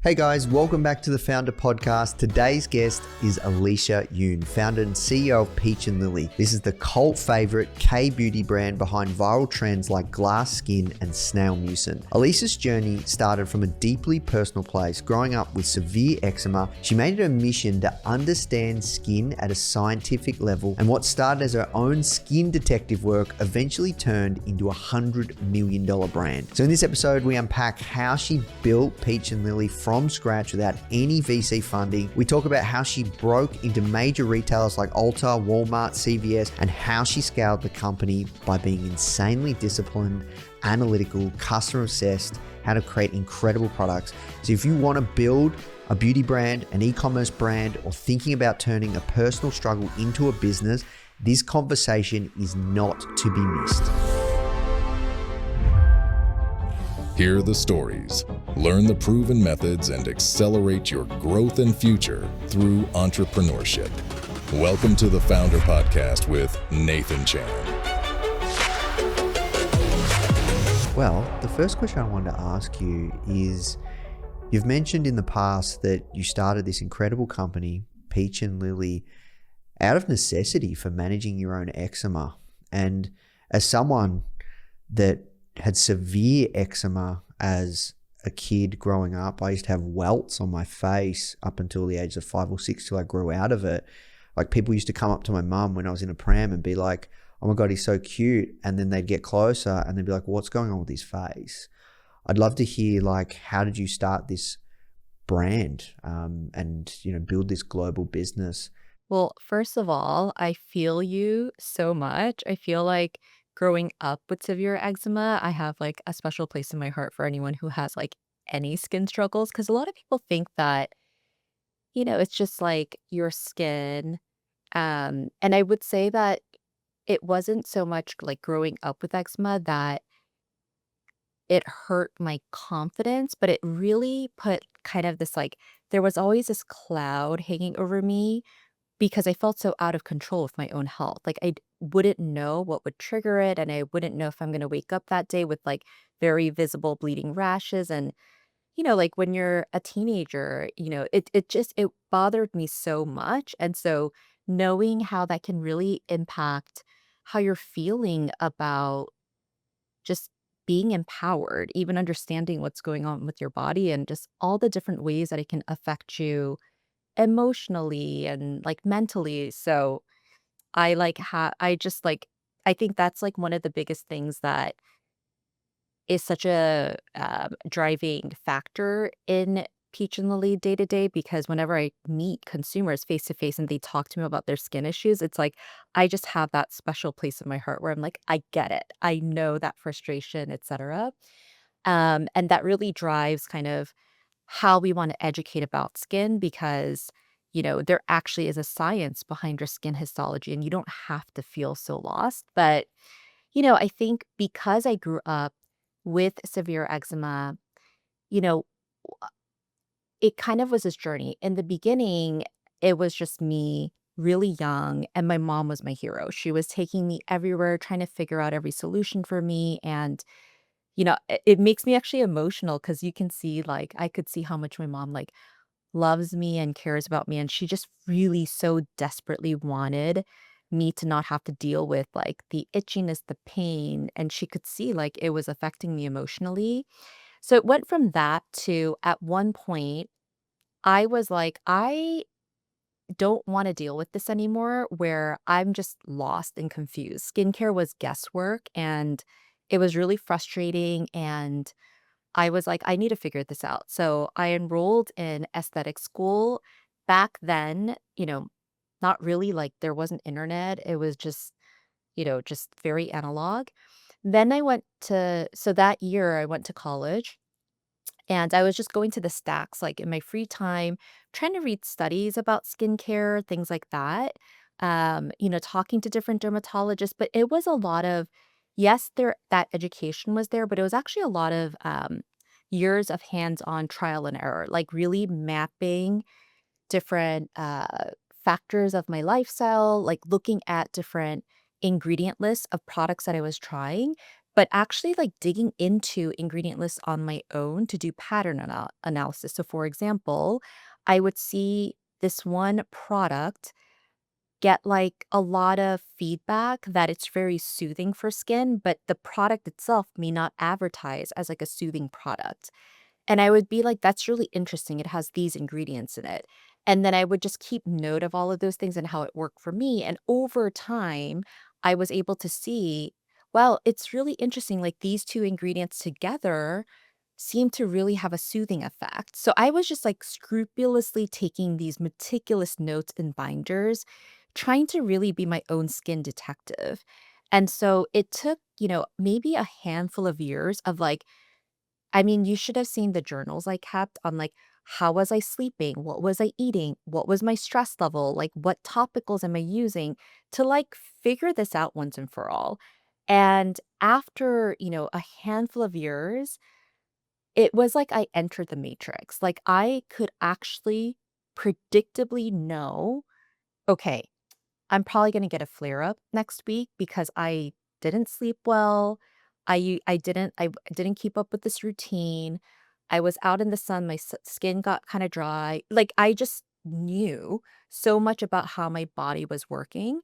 Hey guys, welcome back to the Foundr Podcast. Today's guest is Alicia Yoon, founder and CEO of Peach and Lily. This is the cult favorite K-beauty brand behind viral trends like glass skin and snail mucin. Alicia's journey started from a deeply personal place. Growing up with severe eczema, she made it a mission to understand skin at a scientific level, and what started as her own skin detective work eventually turned into a $100 million brand. So in this episode, we unpack how she built Peach and Lily from scratch without any VC funding. We talk about how she broke into major retailers like Ulta, Walmart, CVS, and how she scaled the company by being insanely disciplined, analytical, customer obsessed, how to create incredible products. So if you want to build a beauty brand, an e-commerce brand, or thinking about turning a personal struggle into a business, this conversation is not to be missed. Hear the stories, learn the proven methods, and accelerate your growth and future through entrepreneurship. Welcome to the Foundr Podcast with Nathan Chan. Well, the first question I wanted to ask you is, you've mentioned in the past that you started this incredible company, Peach and Lily, out of necessity for managing your own eczema. And as someone that had severe eczema as a kid growing up, I used to have welts on my face up until the age of 5 or 6 till I grew out of it. Like, people used to come up to my mum when I was in a pram and be like, "Oh my God, he's so cute." And then they'd get closer and they'd be like, "What's going on with his face?" I'd love to hear, like, how did you start this brand and, build this global business? Well, first of all, I feel you so much. I feel like growing up with severe eczema, I have like a special place in my heart for anyone who has like any skin struggles. Because a lot of people think that, it's just like your skin. And I would say that it wasn't so much like growing up with eczema that it hurt my confidence, but it really put kind of this like, there was always this cloud hanging over me because I felt so out of control with my own health. Like, wouldn't know what would trigger it, and I wouldn't know if I'm gonna wake up that day with, like, very visible bleeding rashes, and, like, when you're a teenager, it bothered me so much, and so knowing how that can really impact how you're feeling about just being empowered, even understanding what's going on with your body and just all the different ways that it can affect you emotionally and like mentally. So I think that's like one of the biggest things that is such a driving factor in Peach and Lily day to day, because whenever I meet consumers face to face and they talk to me about their skin issues, it's like I just have that special place in my heart where I'm like, I get it. I know that frustration, etc. And that really drives kind of how we want to educate about skin, because there actually is a science behind your skin histology and you don't have to feel so lost. But I think because I grew up with severe eczema, you know it kind of was this journey. In the beginning, it was just me really young, and my mom was my hero. She was taking me everywhere, trying to figure out every solution for me. And it makes me actually emotional because you can see, like, I could see how much my mom like loves me and cares about me, and she just really so desperately wanted me to not have to deal with like the itchiness, the pain, and she could see like it was affecting me emotionally. So it went from that to, at one point, I was like, I don't want to deal with this anymore, where I'm just lost and confused. Skincare was guesswork and it was really frustrating, and I was like, I need to figure this out. So I enrolled in aesthetic school. Back then, not really, like, there wasn't internet. It was just very analog. Then so that year I went to college, and I was just going to the stacks, like, in my free time, trying to read studies about skincare, things like that. Talking to different dermatologists, but it was a lot of, yes, that education was there, but it was actually a lot of years of hands-on trial and error, like really mapping different factors of my lifestyle, like looking at different ingredient lists of products that I was trying. but actually like digging into ingredient lists on my own to do pattern analysis. So for example, I would see this one product get like a lot of feedback that it's very soothing for skin, but the product itself may not advertise as like a soothing product. And I would be like, that's really interesting. It has these ingredients in it. And then I would just keep note of all of those things and how it worked for me. And over time, I was able to see, well, it's really interesting. Like these two ingredients together seem to really have a soothing effect. So I was just like scrupulously taking these meticulous notes in binders, trying to really be my own skin detective. And so it took, maybe a handful of years of like, I mean, you should have seen the journals I kept on like, how was I sleeping? What was I eating? What was my stress level? Like, what topicals am I using to like figure this out once and for all? And after, a handful of years, it was like I entered the matrix. Like I could actually predictably know, okay, I'm probably gonna get a flare up next week because I didn't sleep well. I didn't keep up with this routine. I was out in the sun, my skin got kind of dry. Like I just knew so much about how my body was working.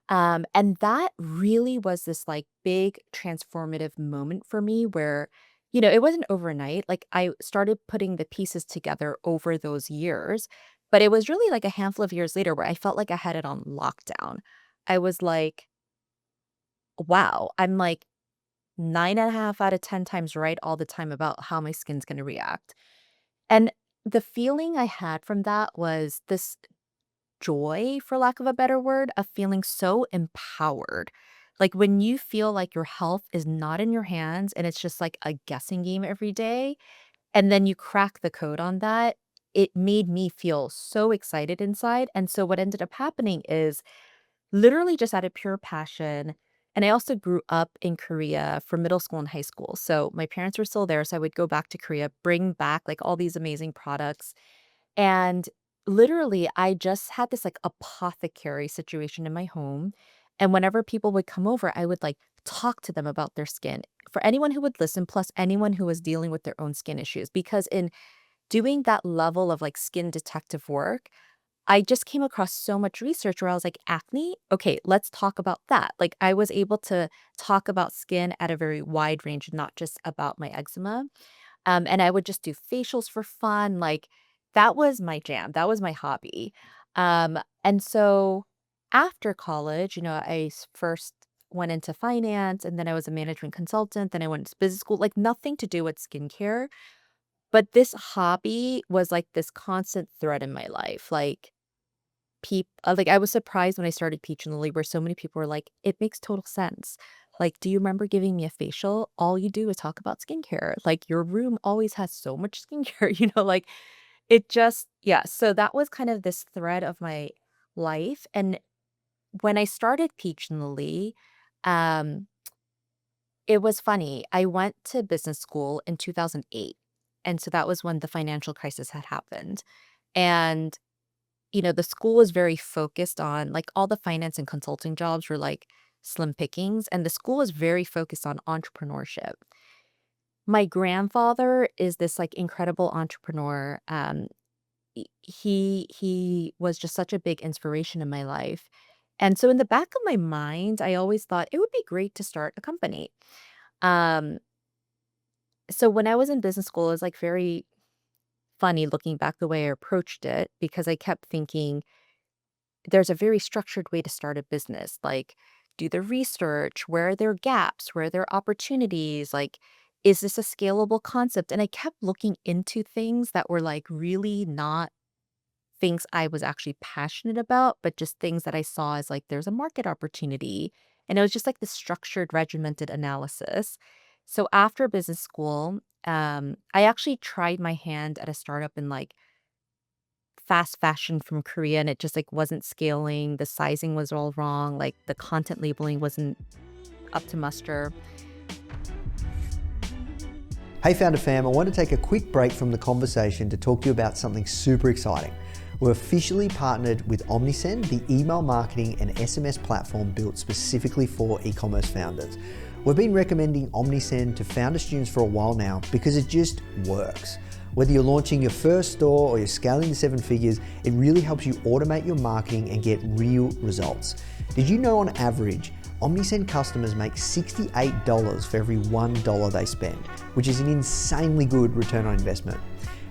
And that really was this like big transformative moment for me where, it wasn't overnight. Like I started putting the pieces together over those years, but it was really like a handful of years later where I felt like I had it on lockdown. I was like, wow, I'm like 9.5 out of 10 times right all the time about how my skin's going to react. And the feeling I had from that was this joy, for lack of a better word, of feeling so empowered. Like when you feel like your health is not in your hands and it's just like a guessing game every day, and then you crack the code on that, it made me feel so excited inside. And so what ended up happening is literally just out of pure passion. And I also grew up in Korea for middle school and high school. So my parents were still there. So I would go back to Korea, bring back like all these amazing products. And literally, I just had this like apothecary situation in my home. And whenever people would come over, I would like talk to them about their skin. For anyone who would listen, plus anyone who was dealing with their own skin issues. Because in doing that level of like skin detective work, I just came across so much research where I was like, acne? Okay, let's talk about that. Like I was able to talk about skin at a very wide range, not just about my eczema. And I would just do facials for fun. Like that was my jam. That was my hobby. And so after college, first went into finance and then I was a management consultant. Then I went to business school, like nothing to do with skincare. But this hobby was like this constant thread in my life. Like I was surprised when I started Peach and Lily where so many people were like, it makes total sense. Like, do you remember giving me a facial? All you do is talk about skincare. Like your room always has so much skincare, like it just, yeah. So that was kind of this thread of my life. And when I started Peach and Lily, um, it was funny. I went to business school in 2008. And so that was when the financial crisis had happened. And the school was very focused on like all the finance and consulting jobs were like slim pickings, and the school was very focused on entrepreneurship. My grandfather is this like incredible entrepreneur. He was just such a big inspiration in my life. And so in the back of my mind, I always thought it would be great to start a company. Um, so when I was in business school, it was like very funny looking back the way I approached it because I kept thinking there's a very structured way to start a business. Like, do the research. Where are there gaps? Where are there opportunities? Like, is this a scalable concept? And I kept looking into things that were like really not things I was actually passionate about, but just things that I saw as like there's a market opportunity. And it was just like this structured, regimented analysis. So after business school, I actually tried my hand at a startup in like fast fashion from Korea, and it just like wasn't scaling. The sizing was all wrong. Like the content labeling wasn't up to muster. Hey Foundr fam, I want to take a quick break from the conversation to talk to you about something super exciting. We're officially partnered with Omnisend, the email marketing and SMS platform built specifically for e-commerce founders. We've been recommending OmniSend to Foundr students for a while now because it just works. Whether you're launching your first store or you're scaling to 7 figures, it really helps you automate your marketing and get real results. Did you know on average, OmniSend customers make $68 for every $1 they spend, which is an insanely good return on investment.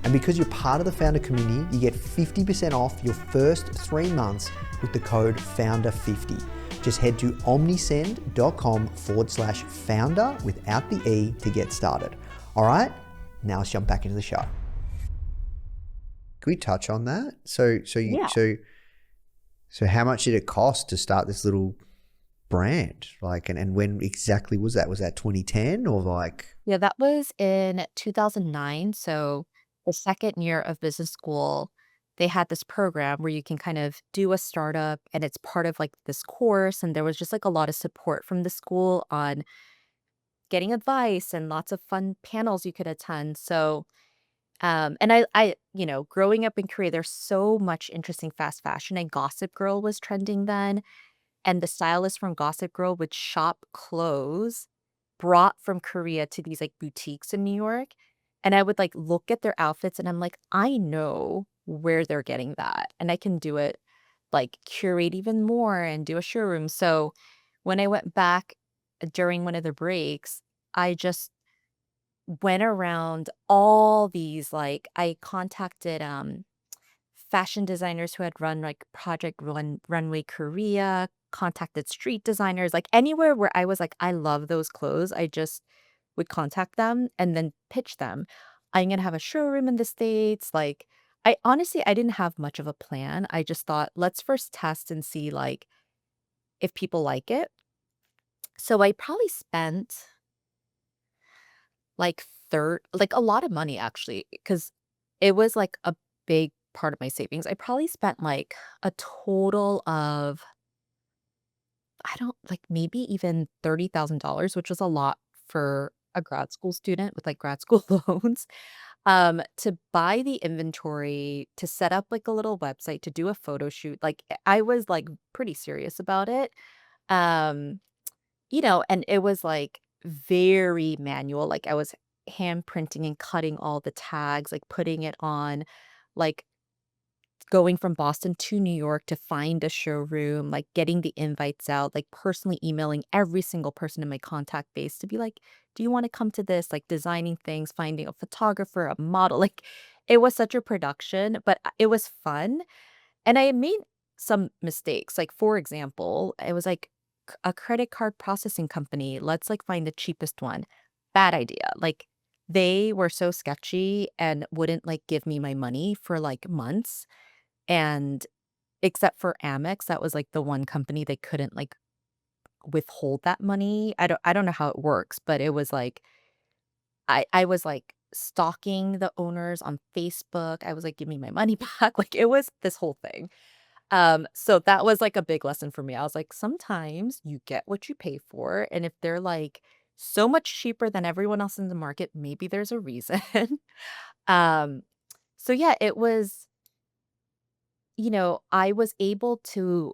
And because you're part of the Foundr community, you get 50% off your first 3 months with the code FOUNDR50. Just head to omnisend.com/founder without the E to get started. All right, now let's jump back into the show. Can we touch on that? So how much did it cost to start this little brand? Like, and when exactly was that? Was that 2010 or like? Yeah, that was in 2009. So the second year of business school, they had this program where you can kind of do a startup and it's part of like this course. And there was just like a lot of support from the school on getting advice and lots of fun panels you could attend. So, and growing up in Korea, there's so much interesting fast fashion, and Gossip Girl was trending then. And the stylist from Gossip Girl would shop clothes brought from Korea to these like boutiques in New York. And I would like look at their outfits and I'm like, I know where they're getting that. And I can do it, like curate even more and do a showroom. So when I went back during one of the breaks, I just went around all these, like I contacted fashion designers who had run like Runway Korea, contacted street designers, like anywhere where I was like, I love those clothes. I just would contact them and then pitch them. I'm gonna have a showroom in the States. Like I didn't have much of a plan. I just thought, let's first test and see like if people like it. So I probably spent like a lot of money actually, because it was like a big part of my savings. I probably spent like a total of, I don't like maybe even $30,000, which was a lot for a grad school student with like grad school loans, to buy the inventory, to set up like a little website, to do a photo shoot. Like I was like pretty serious about it. Um, and it was like very manual. Like I was hand printing and cutting all the tags, like putting it on, like going from Boston to New York to find a showroom, like getting the invites out, like personally emailing every single person in my contact base to be like, do you want to come to this? Like designing things, finding a photographer, a model. Like it was such a production, but it was fun. And I made some mistakes. Like, for example, it was like a credit card processing company. Let's like find the cheapest one. Bad idea. Like they were so sketchy and wouldn't like give me my money for like months. And except for Amex, that was like the one company they couldn't like withhold that money. I don't know how it works, but it was like I was like stalking the owners on Facebook. I was like, give me my money back. Like it was this whole thing. So that was like a big lesson for me. I was like, sometimes you get what you pay for. And if they're like so much cheaper than everyone else in the market, maybe there's a reason. um, so yeah, it was, I was able to,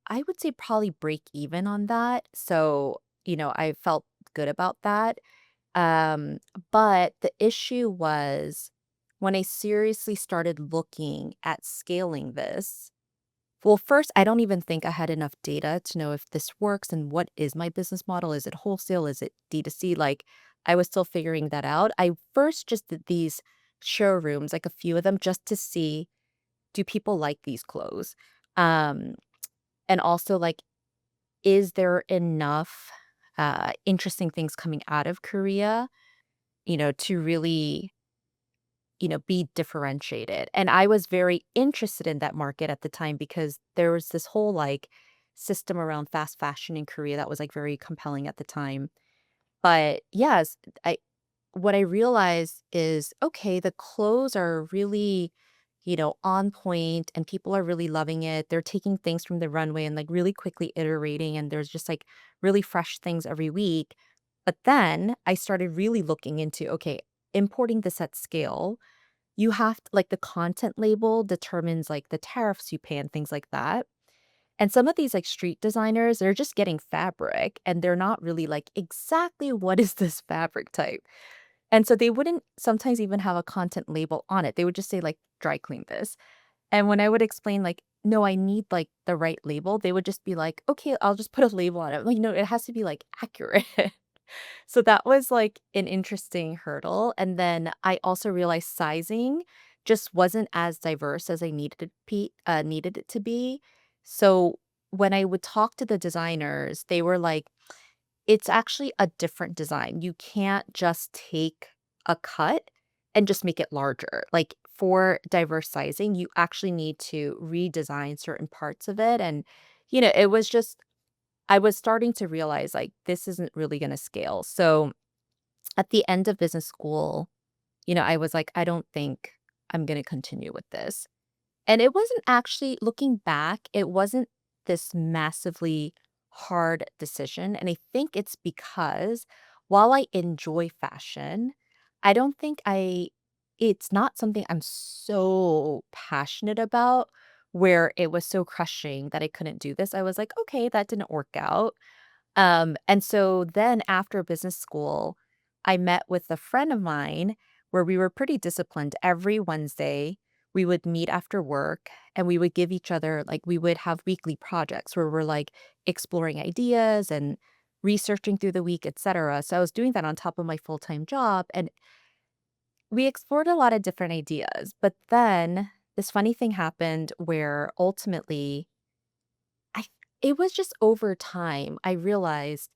I would say probably break even on that. So, I felt good about that. Um, but the issue was when I seriously started looking at scaling this. Well, first, I don't even think I had enough data to know if this works and what is my business model. Is it wholesale? Is it D2C? Like, I was still figuring that out. I first just did these showrooms, like a few of them, just to see, do people like these clothes? Um, and also, like, is there enough interesting things coming out of Korea, to really, be differentiated. And I was very interested in that market at the time because there was this whole like system around fast fashion in Korea that was like very compelling at the time. But yes, I what I realized is, okay, the clothes are really, on point and people are really loving it. They're taking things from the runway and like really quickly iterating, and there's just like really fresh things every week. But then I started really looking into, okay, importing this at scale, you have to, like the content label determines like the tariffs you pay and things like that. And some of these like street designers, they're just getting fabric and they're not really like exactly what is this fabric type. And so they wouldn't sometimes even have a content label on it. They would just say like dry clean this. And when I would explain like, no, I need like the right label, they would just be like, okay, I'll just put a label on it. Like, no, it has to be like accurate. So that was like an interesting hurdle. And then I also realized sizing just wasn't as diverse as I needed it to be. So when I would talk to the designers, they were like, it's actually a different design. You can't just take a cut and just make it larger. Like for diverse sizing, you actually need to redesign certain parts of it. And, it was just, I was starting to realize like this isn't really going to scale. So at the end of business school, I was like, I don't think I'm going to continue with this. And it wasn't actually, looking back, it wasn't this massively hard decision. And I think it's because while I enjoy fashion, I don't think it's not something I'm so passionate about where it was so crushing that I couldn't do this. I was like, okay, that didn't work out. And so then after business school, I met with a friend of mine where we were pretty disciplined. Every Wednesday, we would meet after work and we would give each other, like, we would have weekly projects where we're like exploring ideas and researching through the week, etc. So I was doing that on top of my full-time job and we explored a lot of different ideas. But then this funny thing happened where ultimately I it was just over time I realized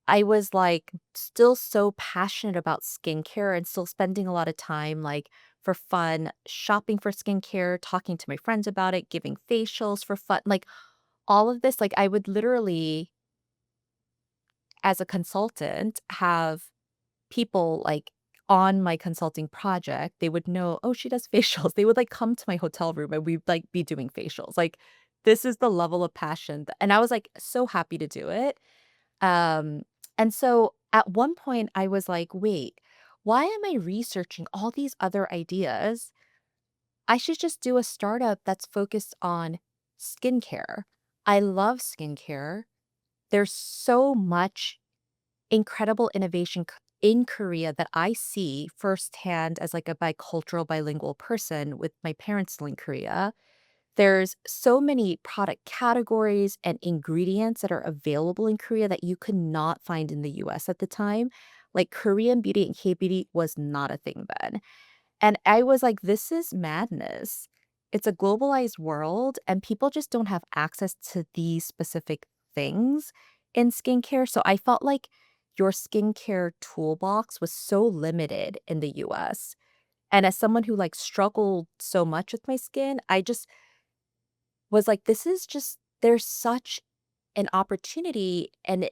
I was, like, still so passionate about skincare and still spending a lot of time, like, for fun, shopping for skincare, talking to my friends about it, giving facials for fun, like, all of this, like, I would literally, as a consultant, have people, like, on my consulting project, they would know, "Oh, she does facials." They would, like, come to my hotel room and we'd, like, be doing facials, like, this is the level of passion th and I was, like, so happy to do it. Um, and so at one point I was like, wait, why am I researching all these other ideas? I should just do a startup that's focused on skincare. I love skincare. There's so much incredible innovation in Korea that I see firsthand as like a bicultural bilingual person with my parents still in Korea. There's so many product categories and ingredients that are available in Korea that you could not find in the US at the time. Like Korean beauty and K-beauty was not a thing then. And I was like, this is madness. It's a globalized world and people just don't have access to these specific things in skincare. So I felt like your skincare toolbox was so limited in the US. And as someone who like struggled so much with my skin, I just was like, this is just there's such an opportunity, and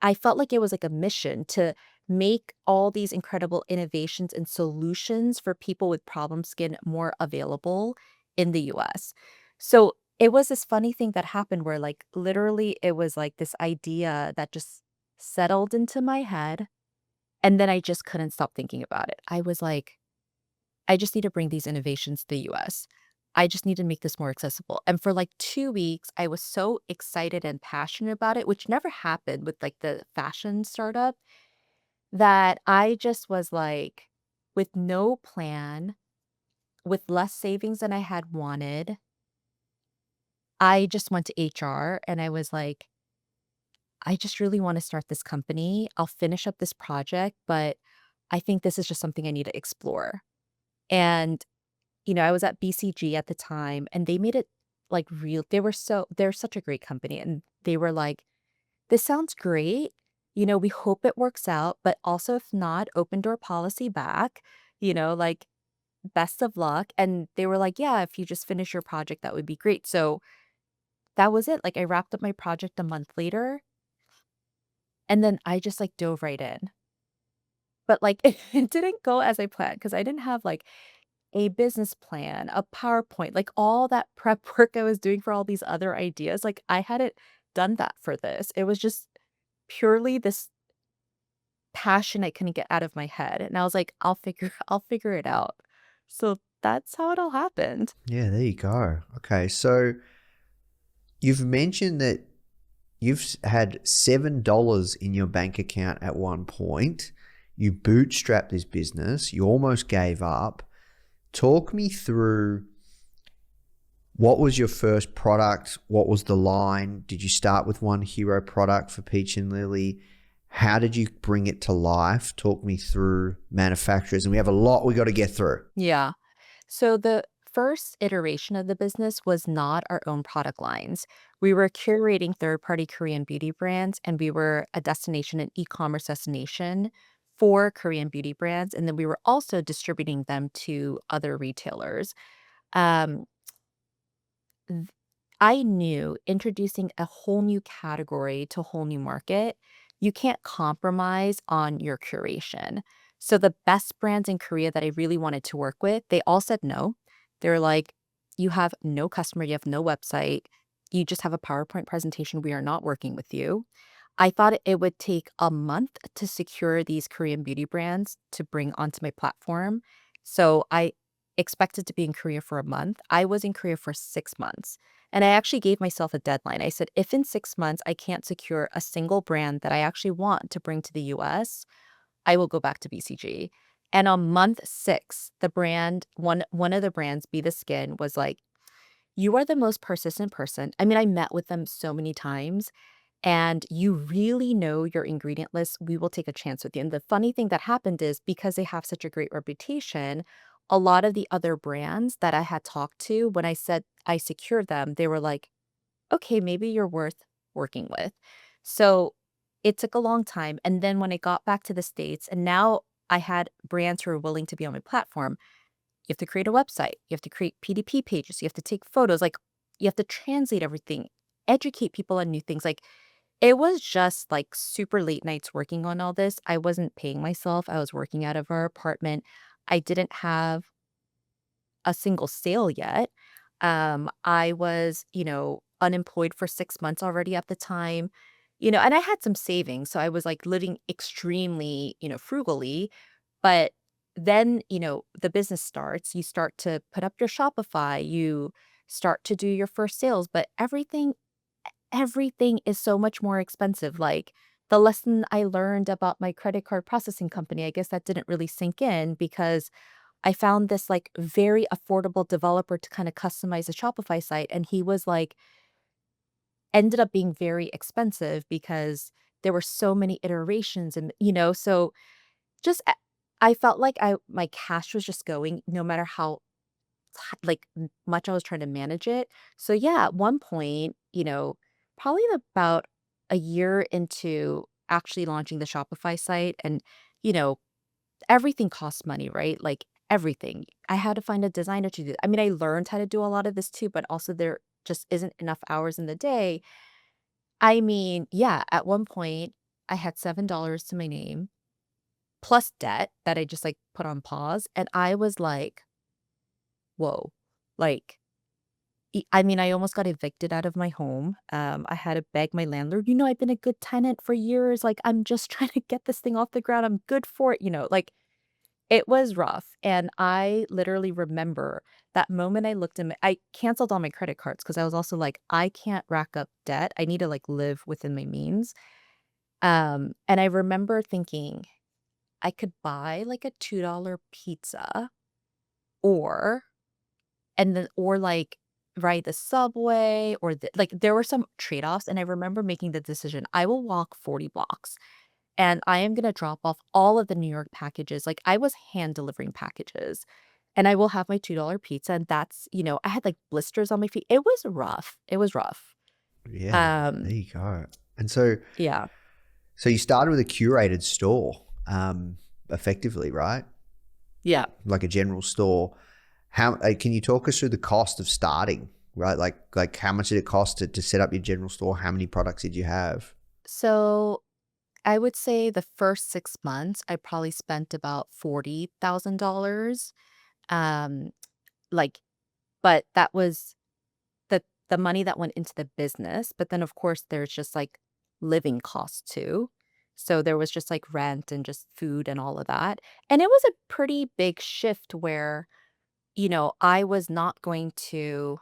I felt like it was like a mission to make all these incredible innovations and solutions for people with problem skin more available in the US. So, it was this funny thing that happened where, like, literally it was like this idea that just settled into my head, and then I just couldn't stop thinking about it. I was like, I just need to bring these innovations to the US. I just need to make this more accessible. And for like 2 weeks, I was so excited and passionate about it, which never happened with like the fashion startup, that I just was like, with no plan, with less savings than I had wanted, I just went to HR and I was like, I just really want to start this company. I'll finish up this project, but I think this is just something I need to explore. And I was at BCG at the time and they made it like real. They're such a great company. And they were like, this sounds great. We hope it works out, but also if not, open door policy back, like best of luck. And they were like, yeah, if you just finish your project, that would be great. So that was it. Like I wrapped up my project a month later and then I just like dove right in. But like it didn't go as I planned because I didn't have like a business plan, a PowerPoint, like all that prep work I was doing for all these other ideas, like I hadn't done that for this. It was just purely this passion I couldn't get out of my head. And I was like, I'll figure it out. So that's how it all happened. Yeah, there you go. Okay, so you've mentioned that you've had $7 in your bank account at one point. You bootstrapped this business. You almost gave up. Talk me through, what was your first product? What was the line? Did you start with one hero product for Peach and Lily? How did you bring it to life? Talk me through manufacturers. And we have a lot we got to get through. Yeah. So the first iteration of the business was not our own product lines. We were curating third-party Korean beauty brands, and we were a destination, an e-commerce destination for Korean beauty brands. And then we were also distributing them to other retailers. Um, th- I knew introducing a whole new category to a whole new market, you can't compromise on your curation. So the best brands in Korea that I really wanted to work with, they all said no. They were like, you have no customer, you have no website, you just have a PowerPoint presentation. We are not working with you. I thought it would take a month to secure these Korean beauty brands to bring onto my platform. So I expected to be in Korea for a month. I was in Korea for 6 months. And I actually gave myself a deadline. I said, if in 6 months I can't secure a single brand that I actually want to bring to the US, I will go back to BCG. And on month 6, the brand, one of the brands, Be the Skin, was like, you are the most persistent person. I mean, I met with them so many times, and you really know your ingredient list. We will take a chance with you. And the funny thing that happened is, because they have such a great reputation, a lot of the other brands that I had talked to, when I said I secured them, they were like, okay, maybe you're worth working with. So it took a long time. And then when I got back to the States, and now I had brands who were willing to be on my platform, you have to create a website, you have to create PDP pages, you have to take photos, like you have to translate everything, educate people on new things. Like, it was just like super late nights working on all this. I wasn't paying myself. I was working out of our apartment. I didn't have a single sale yet. I was, unemployed for 6 months already at the time, and I had some savings. So I was like living extremely, frugally. But then, the business starts. You start to put up your Shopify, you start to do your first sales, but everything is so much more expensive. Like, the lesson I learned about my credit card processing company, I guess that didn't really sink in, because I found this like very affordable developer to kind of customize a Shopify site. And he was like, ended up being very expensive because there were so many iterations. And, so just, I felt like my cash was just going, no matter how like much I was trying to manage it. So yeah, at one point, probably about a year into actually launching the Shopify site, and you know, everything costs money, right? Like, everything. I had to find a designer to do. I mean, I learned how to do a lot of this too, but also there just isn't enough hours in the day. I mean, yeah, at one point I had $7 to my name plus debt that I just like put on pause, and I was like, whoa. Like, I mean, I almost got evicted out of my home. I had to beg my landlord, I've been a good tenant for years. Like, I'm just trying to get this thing off the ground. I'm good for it. Like, it was rough. And I literally remember that moment. I canceled all my credit cards because I was also like, I can't rack up debt. I need to like live within my means. And I remember thinking I could buy like a $2 pizza, or like ride the subway, or like there were some trade-offs. And I remember making the decision, I will walk 40 blocks and I am going to drop off all of the New York packages. Like, I was hand delivering packages, and I will have my $2 pizza. And that's, I had like blisters on my feet. It was rough. It was rough. Yeah, there Um, you go. And so yeah. you started with a curated store, effectively, right? Yeah. Like a general store. How can you talk us through the cost of starting, right? Like how much did it cost to set up your general store? How many products did you have? So I would say the first 6 months, I probably spent about $40,000. Um, like, but that was the money that went into the business. But then, of course, there's just like living costs too. So there was just like rent and just food and all of that. And it was a pretty big shift where, I was not going to,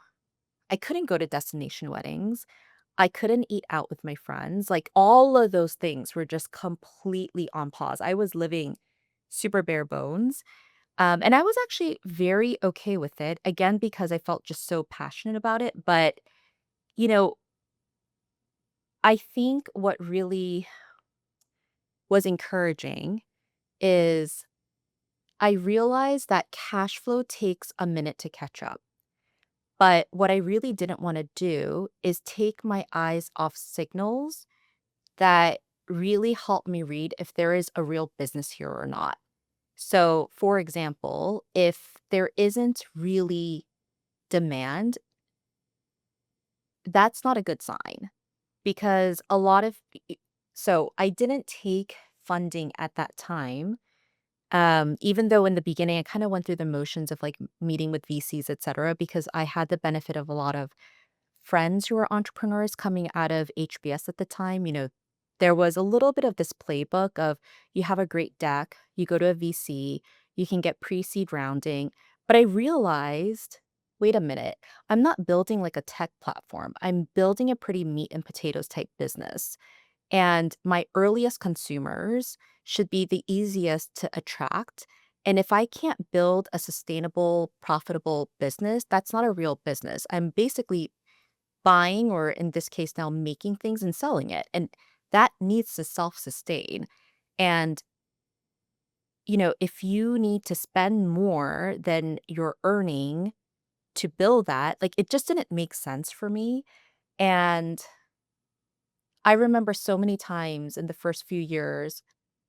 I couldn't go to destination weddings. I couldn't eat out with my friends. Like all of those things were just completely on pause. I was living super bare bones. And I was actually very okay with it, again, because I felt just so passionate about it. But, you know, I think what really was encouraging is I realized that cash flow takes a minute to catch up. But what I really didn't want to do is take my eyes off signals that really help me read if there is a real business here or not. So, for example, if there isn't really demand, that's not a good sign because a lot of so I didn't take funding at that time. Even though in the beginning I kind of went through the motions of like meeting with VCs, et cetera, because I had the benefit of a lot of friends who were entrepreneurs coming out of HBS at the time. There was a little bit of this playbook of you have a great deck, you go to a VC, you can get pre-seed rounding. But I realized, wait a minute, I'm not building like a tech platform. I'm building a pretty meat and potatoes type business. And my earliest consumers should be the easiest to attract. And if I can't build a sustainable, profitable business, that's not a real business. I'm basically buying, or in this case now making things and selling it. And that needs to self-sustain. And, if you need to spend more than you're earning to build that, like it just didn't make sense for me. And I remember so many times in the first few years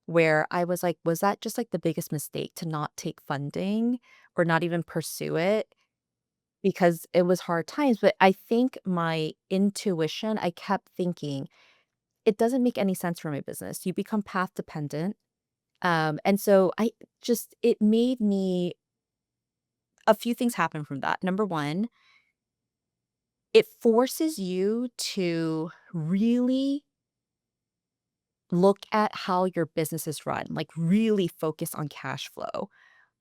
where I was like, was that just like the biggest mistake to not take funding or not even pursue it? Because it was hard times. But I think my intuition, I kept thinking, it doesn't make any sense for my business. You become path dependent. And so it made me, a few things happen from that. Number one, it forces you to really look at how your business is run, like really focus on cash flow,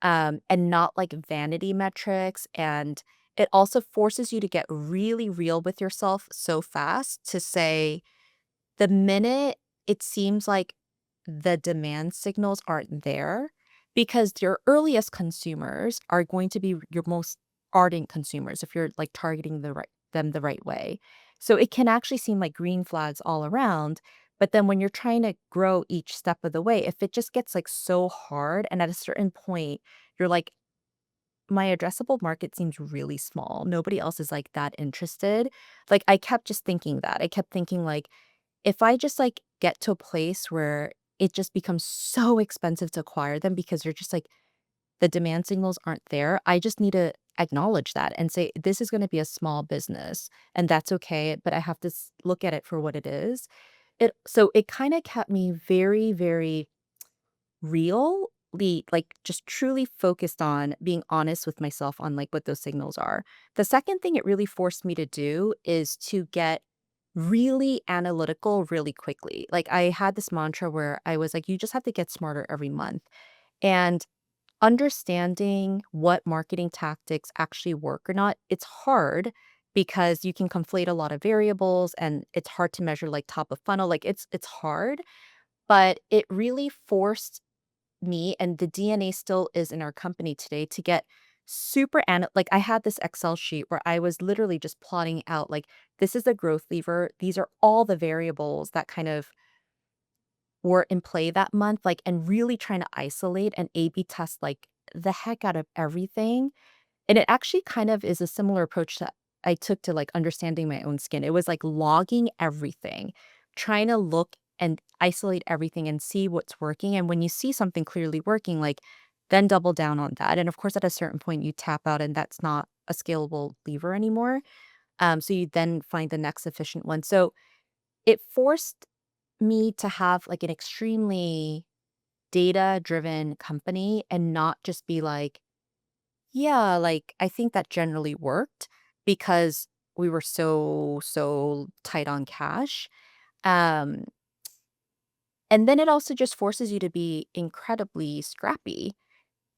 and not like vanity metrics. And it also forces you to get really real with yourself so fast to say, the minute it seems like the demand signals aren't there, because your earliest consumers are going to be your most ardent consumers if you're like targeting them the right way. So it can actually seem like green flags all around. But then when you're trying to grow each step of the way, if it just gets like so hard and at a certain point, you're like, my addressable market seems really small. Nobody else is like that interested. Like I kept just thinking that. I kept thinking like, if I just like get to a place where it just becomes so expensive to acquire them because you're just like the demand signals aren't there, I just need to acknowledge that and say this is going to be a small business and that's okay, but I have to look at it for what it is. It kind of kept me very, very really, like just truly focused on being honest with myself on like what those signals are. The second thing it really forced me to do is to get really analytical really quickly. Like I had this mantra where I was like, you just have to get smarter every month. And understanding what marketing tactics actually work or not, it's hard because you can conflate a lot of variables and it's hard to measure like top of funnel. Like it's hard, but it really forced me, and the DNA still is in our company today, to get like I had this Excel sheet where I was literally just plotting out like this is the growth lever. These are all the variables that kind of were in play that month, like, and really trying to isolate and A/B test like the heck out of everything. And it actually kind of is a similar approach that I took to like understanding my own skin. It was like logging everything, trying to look and isolate everything and see what's working. And when you see something clearly working, like then double down on that. And of course, at a certain point, you tap out and that's not a scalable lever anymore. So you then find the next efficient one. So it forced me to have like an extremely data driven company and not just be like, yeah, like, I think that generally worked because we were so tight on cash. Um, and then it also just forces you to be incredibly scrappy.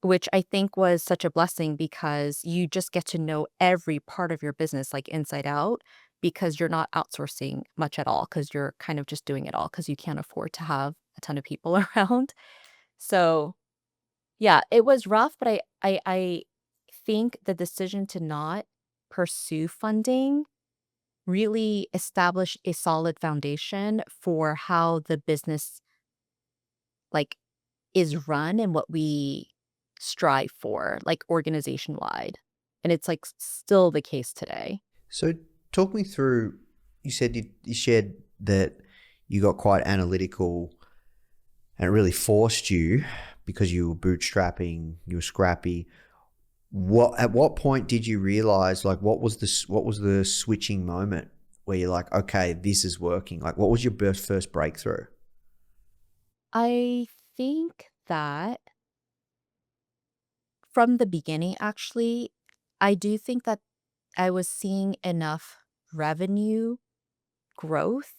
which I think was such a blessing because you just get to know every part of your business like inside out because you're not outsourcing much at all because you're kind of just doing it all because you can't afford to have a ton of people around. So yeah, it was rough, but I think the decision to not pursue funding really established a solid foundation for how the business like is run and what we strive for, like organization wide. And it's like still the case today. So talk me through, you said you shared that you got quite analytical and it really forced you because you were bootstrapping, you were scrappy. At what point did you realize, like, what was the switching moment where you're like, okay, this is working? Like, what was your first breakthrough? I think that from the beginning, actually, I do think that I was seeing enough revenue growth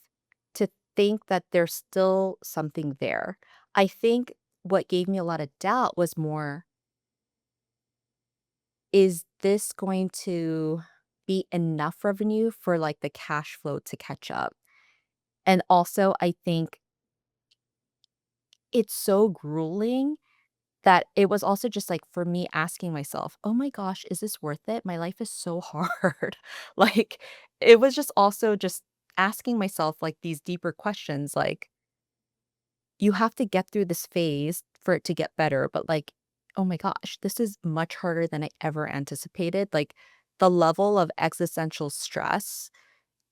to think that there's still something there. I think what gave me a lot of doubt was more, is this going to be enough revenue for like the cash flow to catch up? And also, I think it's so grueling that it was also just like for me asking myself, oh my gosh, is this worth it? My life is so hard. Like, it was just also just asking myself like these deeper questions like, you have to get through this phase for it to get better. But like, oh my gosh, this is much harder than I ever anticipated. Like, the level of existential stress,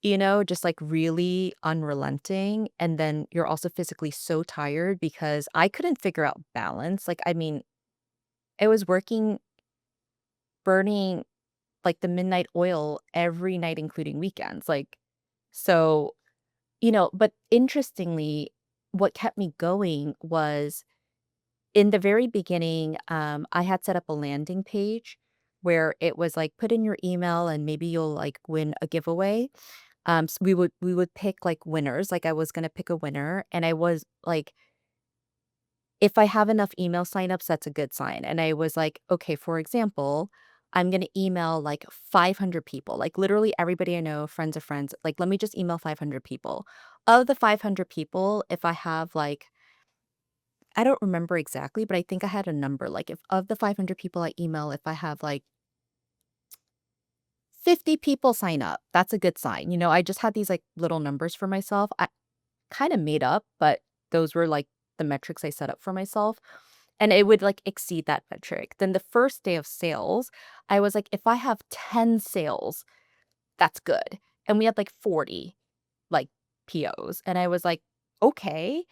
just like really unrelenting. And then you're also physically so tired because I couldn't figure out balance. Like, I mean, I was working, burning like the midnight oil every night, including weekends. Like, so, but interestingly, what kept me going was in the very beginning, I had set up a landing page where it was like put in your email and maybe you'll like win a giveaway. So we would pick like winners. Like I was gonna pick a winner, and I was like, if I have enough email signups, that's a good sign. And I was like, okay, for example, I'm gonna email like 500 people, like literally everybody I know, friends of friends. Like, let me just email 500 people. Of the 500 people, if I have like I don't remember exactly, but I think I had a number. Like if of the 500 people I email, if I have like 50 people sign up, that's a good sign. I just had these like little numbers for myself. I kind of made up, but those were like the metrics I set up for myself. And it would like exceed that metric. Then the first day of sales, I was like, if I have 10 sales, that's good. And we had like 40 like POs. And I was like, okay.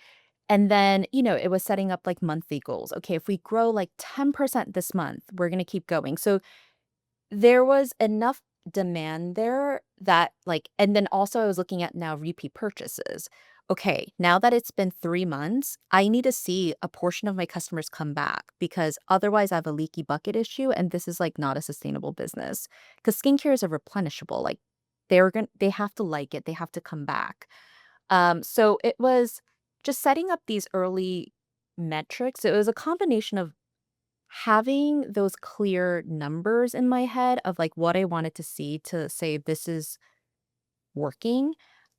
And then, it was setting up like monthly goals. Okay, if we grow like 10% this month, we're going to keep going. So there was enough demand there that like, and then also I was looking at now repeat purchases. Okay, now that it's been 3 months, I need to see a portion of my customers come back because otherwise I have a leaky bucket issue and this is like not a sustainable business. Because skincare is a replenishable. Like they have to like it, they have to come back. So it was just setting up these early metrics. It was a combination of having those clear numbers in my head of like what I wanted to see to say this is working.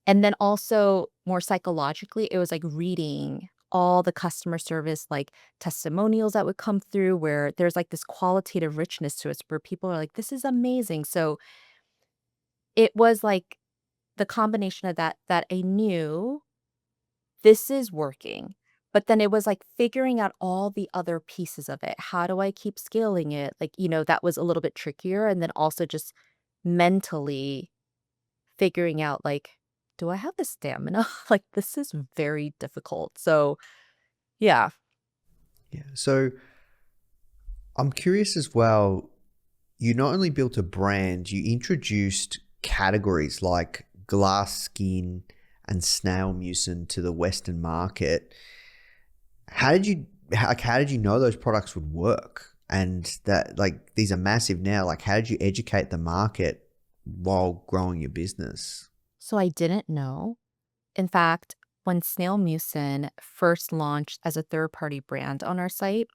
And then also more psychologically, it was like reading all the customer service, like testimonials that would come through where there's like this qualitative richness to it where people are like, this is amazing. So it was like the combination of that I knew this is working. But then it was like figuring out all the other pieces of it. How do I keep scaling it? Like, that was a little bit trickier. And then also just mentally figuring out like, do I have the stamina? Like, this is very difficult. So, yeah. Yeah. So I'm curious as well. You not only built a brand, you introduced categories like glass skin and snail mucin to the Western market. How did you know those products would work? And that like these are massive now. Like how did you educate the market while growing your business? So I didn't know. In fact, when Snail Mucin first launched as a third party brand on our site,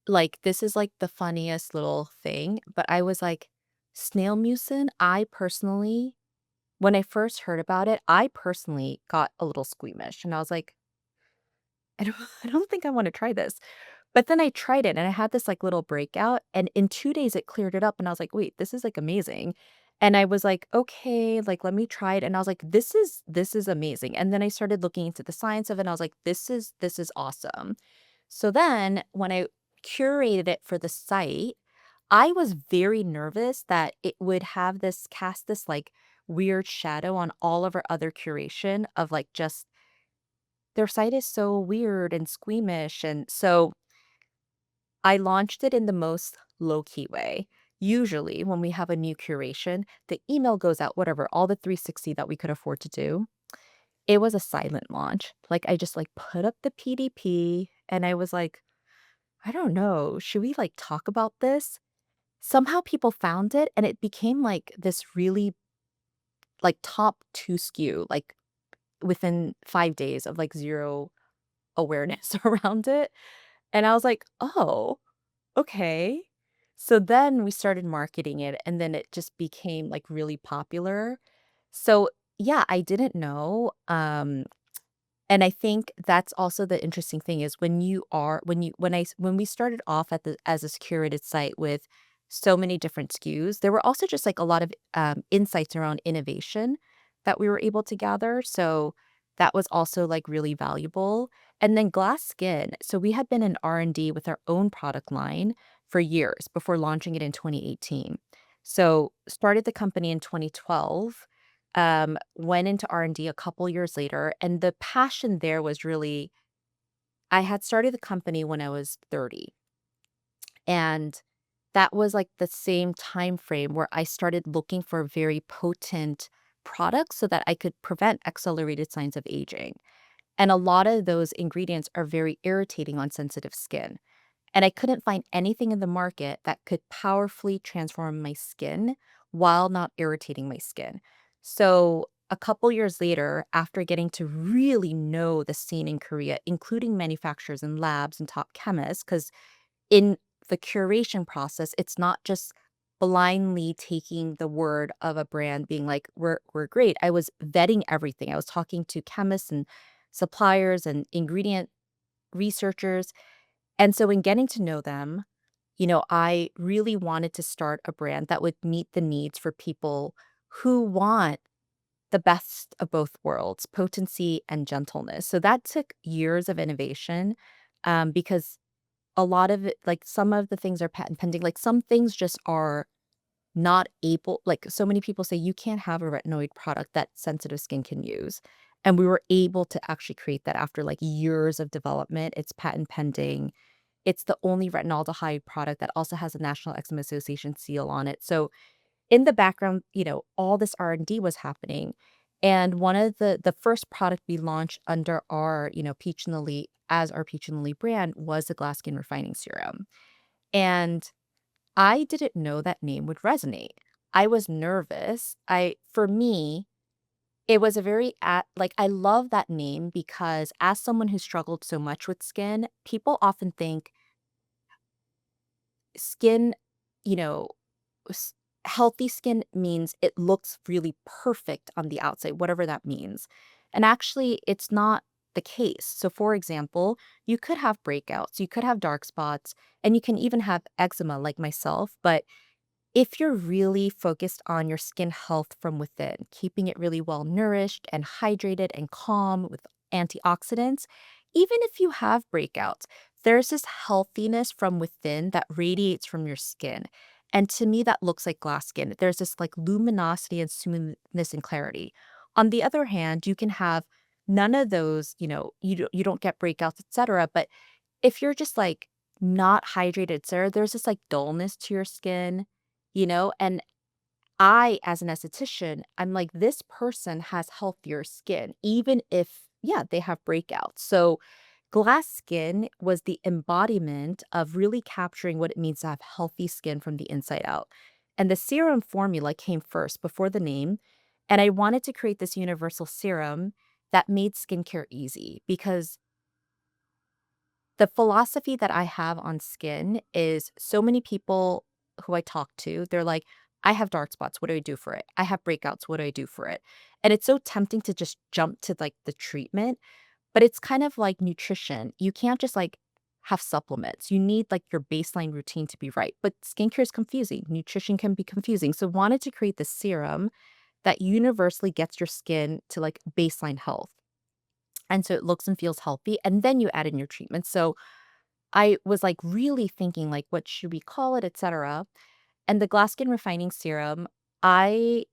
like, this is, like, the funniest little thing, but I was like, snail mucin, I personally when I first heard about it, I personally got a little squeamish, and I was like, "I don't I don't think I wanna try this." But then I tried it, and I had this, like, little breakout, and in 2 days, it cleared it up, and I was like, "Wait, this is, like, amazing." And I was like, "Okay, like, let me try it," and I was like, "This is amazing." And then I started looking into the science of it, and I was like, "This is awesome." So then when I curated it for the site, I was very nervous that it would have this cast this, like, weird shadow on all of our other curation of, like, just their site is so weird and squeamish, and so I launched it in the most low-key way. Usually, when we have a new curation, the email goes out, whatever, all the 360 that we could afford to do. It was a silent launch. Like, I just, like, put up the PDP, and I was like, "I don't know, should we, like, talk about this?" Somehow people found it, and it became, like, this really, like, top 2 SKU, like, within 5 days of, like, 0 awareness around it, and I was like, "Oh, okay." So then we started marketing it, and then it just became, like, really popular. So, yeah, I didn't know, and I think that's also the interesting thing is when we started off at the as this curated site with so many different SKUs, there were also just, like, a lot of, insights around innovation that we were able to gather, so that was also, like, really valuable. And then glass skin, so we had been in R&D with our own product line for years before launching it in 2018. So, started the company in 2012, went into R&D a couple years later, and the passion there was really I had started the company when I was 30, and that was, like, the same time frame where I started looking for very potent products so that I could prevent accelerated signs of aging, and a lot of those ingredients are very irritating on sensitive skin. And I couldn't find anything in the market that could powerfully transform my skin while not irritating my skin. So, a couple years later, after getting to really know the scene in Korea, including manufacturers and labs and top chemists, because in the curation process, it's not just blindly taking the word of a brand being like, we're great. I was vetting everything. I was talking to chemists and suppliers and ingredient researchers, and so in getting to know them, I really wanted to start a brand that would meet the needs for people who want the best of both worlds, potency and gentleness. So that took years of innovation, because a lot of it, like some of the things are patent pending, like some things just are not able, like so many people say you can't have a retinoid product that sensitive skin can use. And we were able to actually create that after like years of development. It's patent pending. It's the only retinaldehyde product that also has a National Eczema Association seal on it. So in the background, all this R&D was happening. And one of the first product we launched under our, Peach and Lily as our Peach and Lily brand was the glass skin refining serum. And I didn't know that name would resonate. I was nervous. For me, it was a very like I love that name because as someone who struggled so much with skin, people often think skin, you know, s- healthy skin means it looks really perfect on the outside, whatever that means. And actually, it's not the case. So, for example, you could have breakouts, you could have dark spots, and you can even have eczema like myself. But if you're really focused on your skin health from within, keeping it really well nourished and hydrated and calm with antioxidants, even if you have breakouts, there's this healthiness from within that radiates from your skin. And to me, that looks like glass skin. There's this like luminosity and smoothness and clarity. On the other hand, you can have none of those, you don't get breakouts, etc. But if you're just like not hydrated, Sarah, there's this like dullness to your skin, and I, as an esthetician, I'm like, this person has healthier skin, even if, yeah, they have breakouts. So glass skin was the embodiment of really capturing what it means to have healthy skin from the inside out. And the serum formula came first before the name. And I wanted to create this universal serum that made skincare easy because the philosophy that I have on skin is so many people who I talk to, they're like, I have dark spots. What do I do for it? I have breakouts. What do I do for it? And it's so tempting to just jump to like the treatment, but it's kind of like nutrition. You can't just like have supplements. You need like your baseline routine to be right. But skincare is confusing. Nutrition can be confusing. So wanted to create the serum that universally gets your skin to like baseline health. And so it looks and feels healthy. And then you add in your treatment. So I was like really thinking like, what should we call it, etc. And the glass skin refining serum, I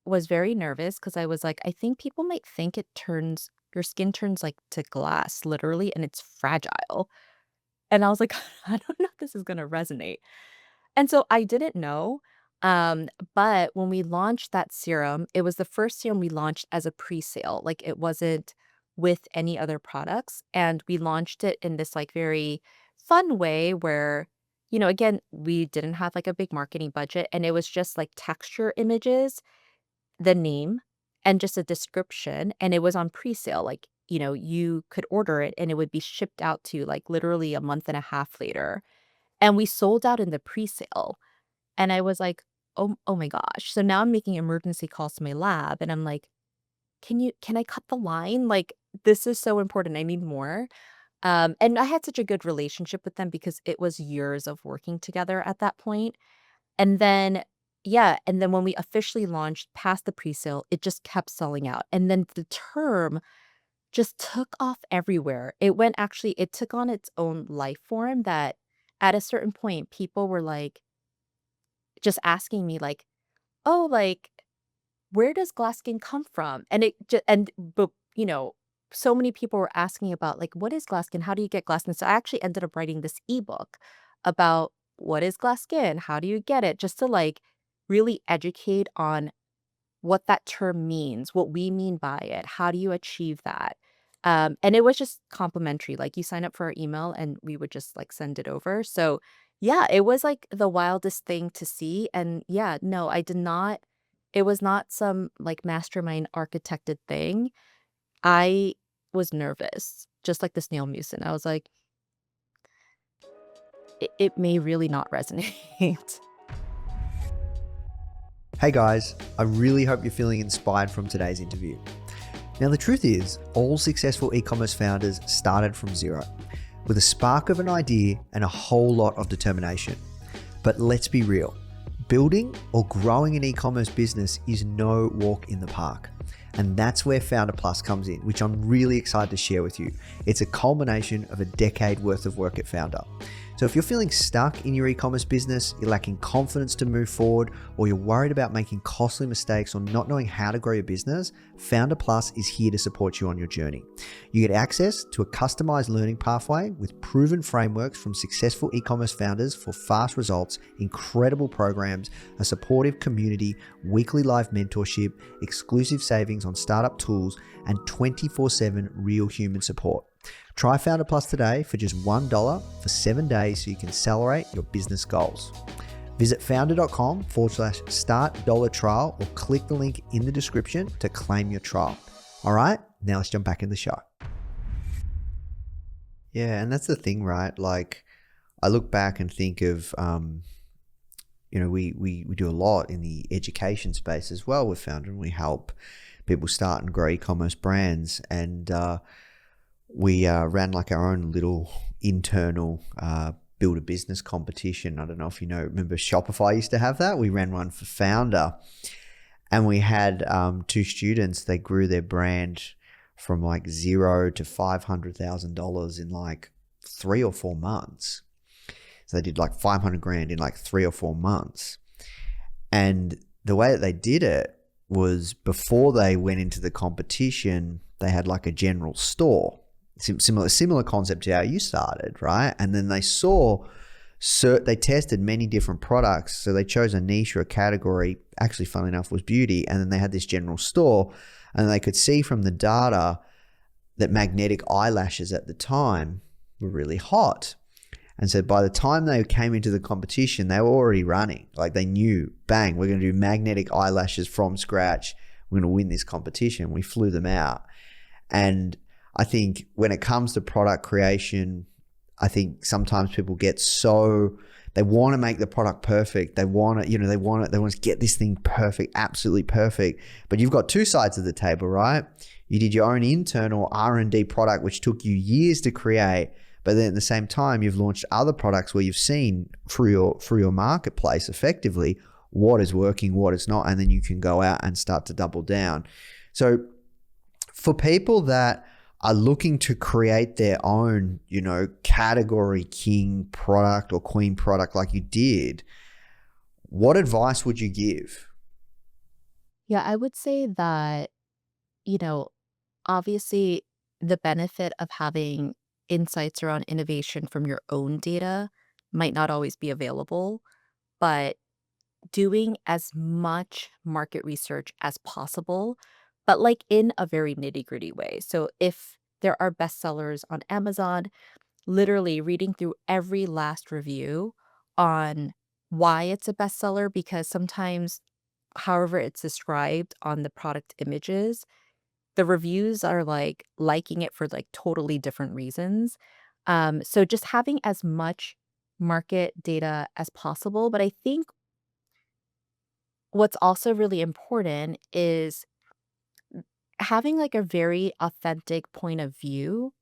was very nervous because I was like, I think people might think your skin turns like to glass, literally, and it's fragile. And I was like, I don't know if this is going to resonate. And so I didn't know. But when we launched that serum, it was the first serum we launched as a pre-sale. Like it wasn't with any other products. And we launched it in this like very fun way where, again, we didn't have like a big marketing budget and it was just like texture images, the name, and just a description. And it was on pre-sale. Like, you could order it and it would be shipped out to you like literally a month and a half later. And we sold out in the pre-sale. And I was like, oh my gosh. So now I'm making emergency calls to my lab and I'm like, can I cut the line? Like, this is so important. I need more. And I had such a good relationship with them because it was years of working together at that point. And then, yeah. And then when we officially launched past the pre-sale, it just kept selling out. And then the term just took off everywhere. It took on its own life form that at a certain point, people were like, just asking me like, oh, like, where does glass skin come from? And but so many people were asking about like, what is glass skin? How do you get glass skin? So I actually ended up writing this ebook about what is glass skin? How do you get it? Just to like really educate on what that term means, what we mean by it. How do you achieve that? And it was just complimentary. Like you sign up for our email and we would just like send it over. So yeah, it was like the wildest thing to see. And yeah, no, I did not. It was not some like mastermind architected thing. I was nervous, just like the snail mucin. I was like, it may really not resonate. Hey guys, I really hope you're feeling inspired from today's interview. Now, the truth is, all successful e-commerce founders started from zero, with a spark of an idea and a whole lot of determination. But let's be real, building or growing an e-commerce business is no walk in the park. And that's where Foundr Plus comes in, which I'm really excited to share with you. It's a culmination of a decade worth of work at Foundr. So if you're feeling stuck in your e-commerce business, you're lacking confidence to move forward, or you're worried about making costly mistakes or not knowing how to grow your business, Foundr Plus is here to support you on your journey. You get access to a customized learning pathway with proven frameworks from successful e-commerce founders for fast results, incredible programs, a supportive community, weekly live mentorship, exclusive savings on startup tools, and 24/7 real human support. Try Foundr Plus today for just $1 for 7 days so you can accelerate your business goals. Visit foundr.com/start $trial or click the link in the description to claim your trial. All right, now let's jump back in the show. Yeah, and that's the thing, right? Like, I look back and think of, we do a lot in the education space as well with Foundr, and we help people start and grow e-commerce brands. And we ran like our own little internal build a business competition. I don't know if remember Shopify used to have that. We ran one for Foundr, and we had two students. They grew their brand from like $0 to $500,000 in like 3 or 4 months. So they did like $500,000 in like 3 or 4 months. And the way that they did it was, before they went into the competition, they had like a general store. Similar concept to how you started, right? And then they they tested many different products. So they chose a niche or a category, actually funnily enough was beauty. And then they had this general store, and they could see from the data that magnetic eyelashes at the time were really hot. And so by the time they came into the competition, they were already running. Like, they knew, bang, we're going to do magnetic eyelashes from scratch. We're going to win this competition. We flew them out. And I think when it comes to product creation, I think sometimes people get so, they want to make the product perfect. They want to, they want to get this thing perfect, absolutely perfect. But you've got two sides of the table, right? You did your own internal R&D product, which took you years to create. But then at the same time, you've launched other products where you've seen through your marketplace effectively what is working, what is not, and then you can go out and start to double down. So for people that are looking to create their own, category king product or queen product like you did, what advice would you give? Yeah, I would say that, obviously the benefit of having insights around innovation from your own data might not always be available, but doing as much market research as possible, but like in a very nitty-gritty way. So if there are bestsellers on Amazon, literally reading through every last review on why it's a bestseller, because sometimes, however it's described on the product images, the reviews are like liking it for like totally different reasons. So just having as much market data as possible. But I think what's also really important is having like a very authentic point of view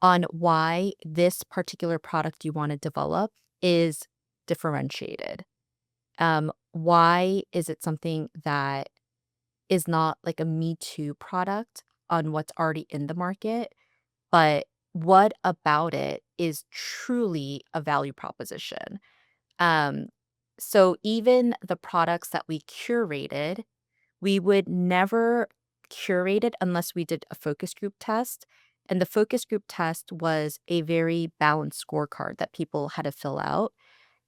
on why this particular product you want to develop is differentiated. Why is it something that is not like a Me Too product on what's already in the market, but what about it is truly a value proposition? Um, so even the products that we curated, we would never curate it unless we did a focus group test. And the focus group test was a very balanced scorecard that people had to fill out.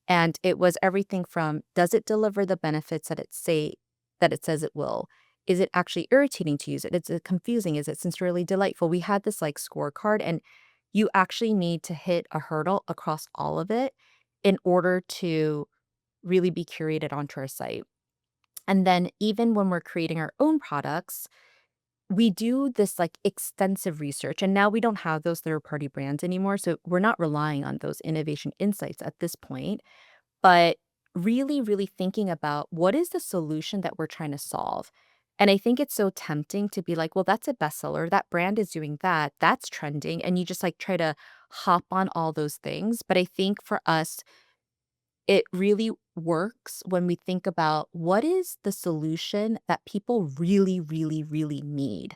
And it was everything from, does it deliver the benefits that it says it will? Is it actually irritating to use it? Is it confusing? Is it sincerely delightful? We had this like scorecard, and you actually need to hit a hurdle across all of it in order to really be curated onto our site. And then even when we're creating our own products, we do this like extensive research. And now we don't have those third-party brands anymore. So we're not relying on those innovation insights at this point, but really, really thinking about what is the solution that we're trying to solve. And I think it's so tempting to be like, well, that's a bestseller. That brand is doing that. That's trending. And you just like try to hop on all those things. But I think for us, it really works when we think about what is the solution that people really, really, really need,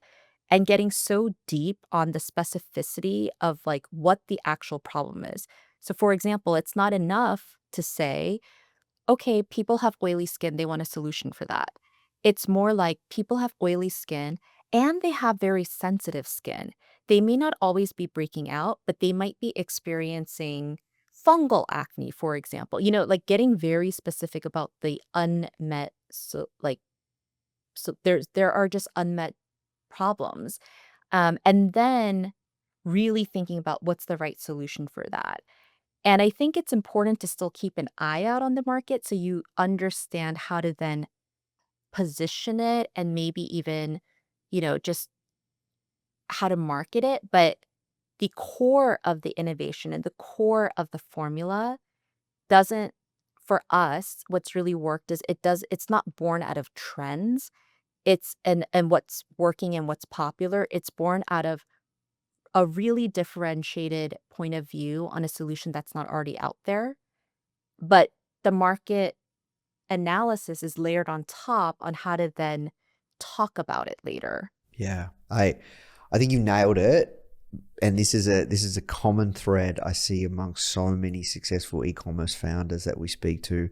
and getting so deep on the specificity of like what the actual problem is. So for example, it's not enough to say, okay, people have oily skin, they want a solution for that. It's more like people have oily skin and they have very sensitive skin. They may not always be breaking out, but they might be experiencing fungal acne, for example. Like getting very specific about the unmet, so there are just unmet problems. And then really thinking about what's the right solution for that. And I think it's important to still keep an eye out on the market so you understand how to then position it, and maybe even, just how to market it. But the core of the innovation and the core of the formula doesn't, for us, what's really worked is it's not born out of trends. It's and what's working and what's popular. It's born out of a really differentiated point of view on a solution that's not already out there. But the market analysis is layered on top on how to then talk about it later. Yeah, I think you nailed it. And this is a common thread I see amongst so many successful e-commerce founders that we speak to.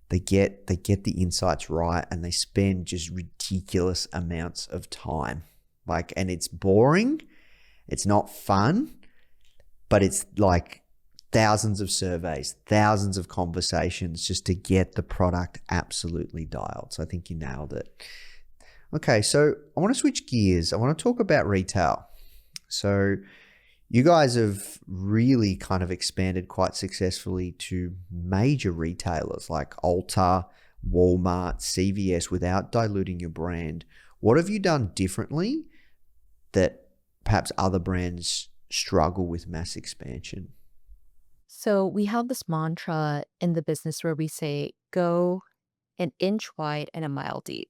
They get the insights right, and they spend just ridiculous amounts of time. And it's boring, it's not fun, but it's like thousands of surveys, thousands of conversations just to get the product absolutely dialed. So I think you nailed it. Okay, so I want to switch gears. I want to talk about retail. So you guys have really kind of expanded quite successfully to major retailers like Ulta, Walmart, CVS without diluting your brand. What have you done differently that perhaps other brands struggle with mass expansion? So we have this mantra in the business where we say, go an inch wide and a mile deep.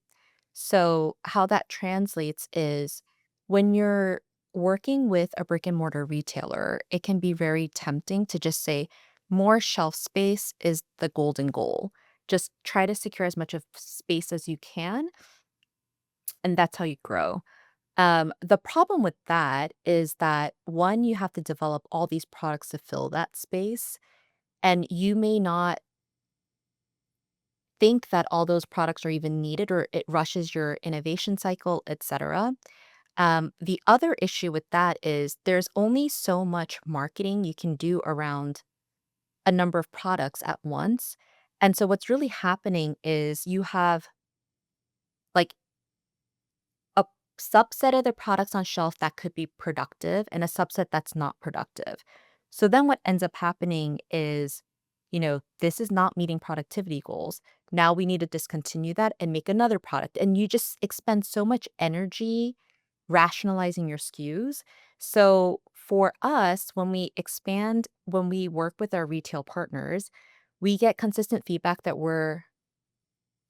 So how that translates is when you're working with a brick and mortar retailer, it can be very tempting to just say, more shelf space is the golden goal. Just try to secure as much of space as you can, and that's how you grow. The problem with that is that one, you have to develop all these products to fill that space, and you may not think that all those products are even needed or it rushes your innovation cycle, etc. The other issue with that is there's only so much marketing you can do around a number of products at once. And so what's really happening is you have like a subset of the products on shelf that could be productive and a subset that's not productive. So then what ends up happening is, this is not meeting productivity goals. Now we need to discontinue that and make another product. And you just expend so much energy rationalizing your SKUs. So for us, when we work with our retail partners, we get consistent feedback that we're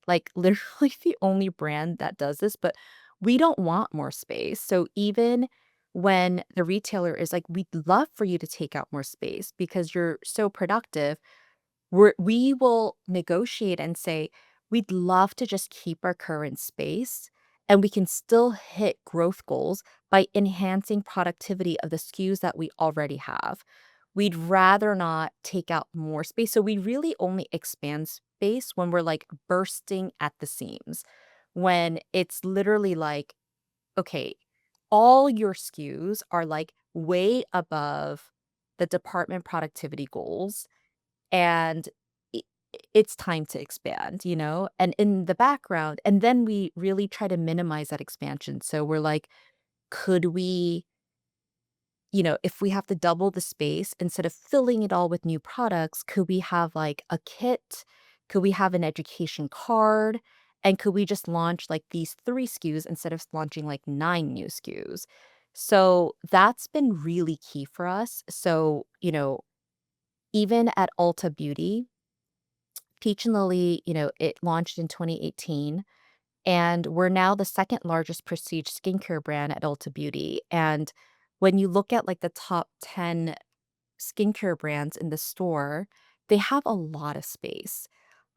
like literally the only brand that does this, but we don't want more space. So even when the retailer is like, we'd love for you to take out more space because you're so productive, we will negotiate and say, we'd love to just keep our current space and we can still hit growth goals by enhancing productivity of the SKUs that we already have. We'd rather not take out more space. So we really only expand space when we're like bursting at the seams, when it's literally like, okay, all your SKUs are like way above the department productivity goals and I it's time to expand, And in the background and then we really try to minimize that expansion. So we're like, could we, if we have to double the space, instead of filling it all with new products, could we have like a kit? Could we have an education card? And could we just launch like these 3 SKUs instead of launching like 9 new SKUs? So that's been really key for us. So, even at Ulta Beauty, Peach and Lily, it launched in 2018, and we're now the second largest prestige skincare brand at Ulta Beauty. And when you look at like the top 10 skincare brands in the store, they have a lot of space.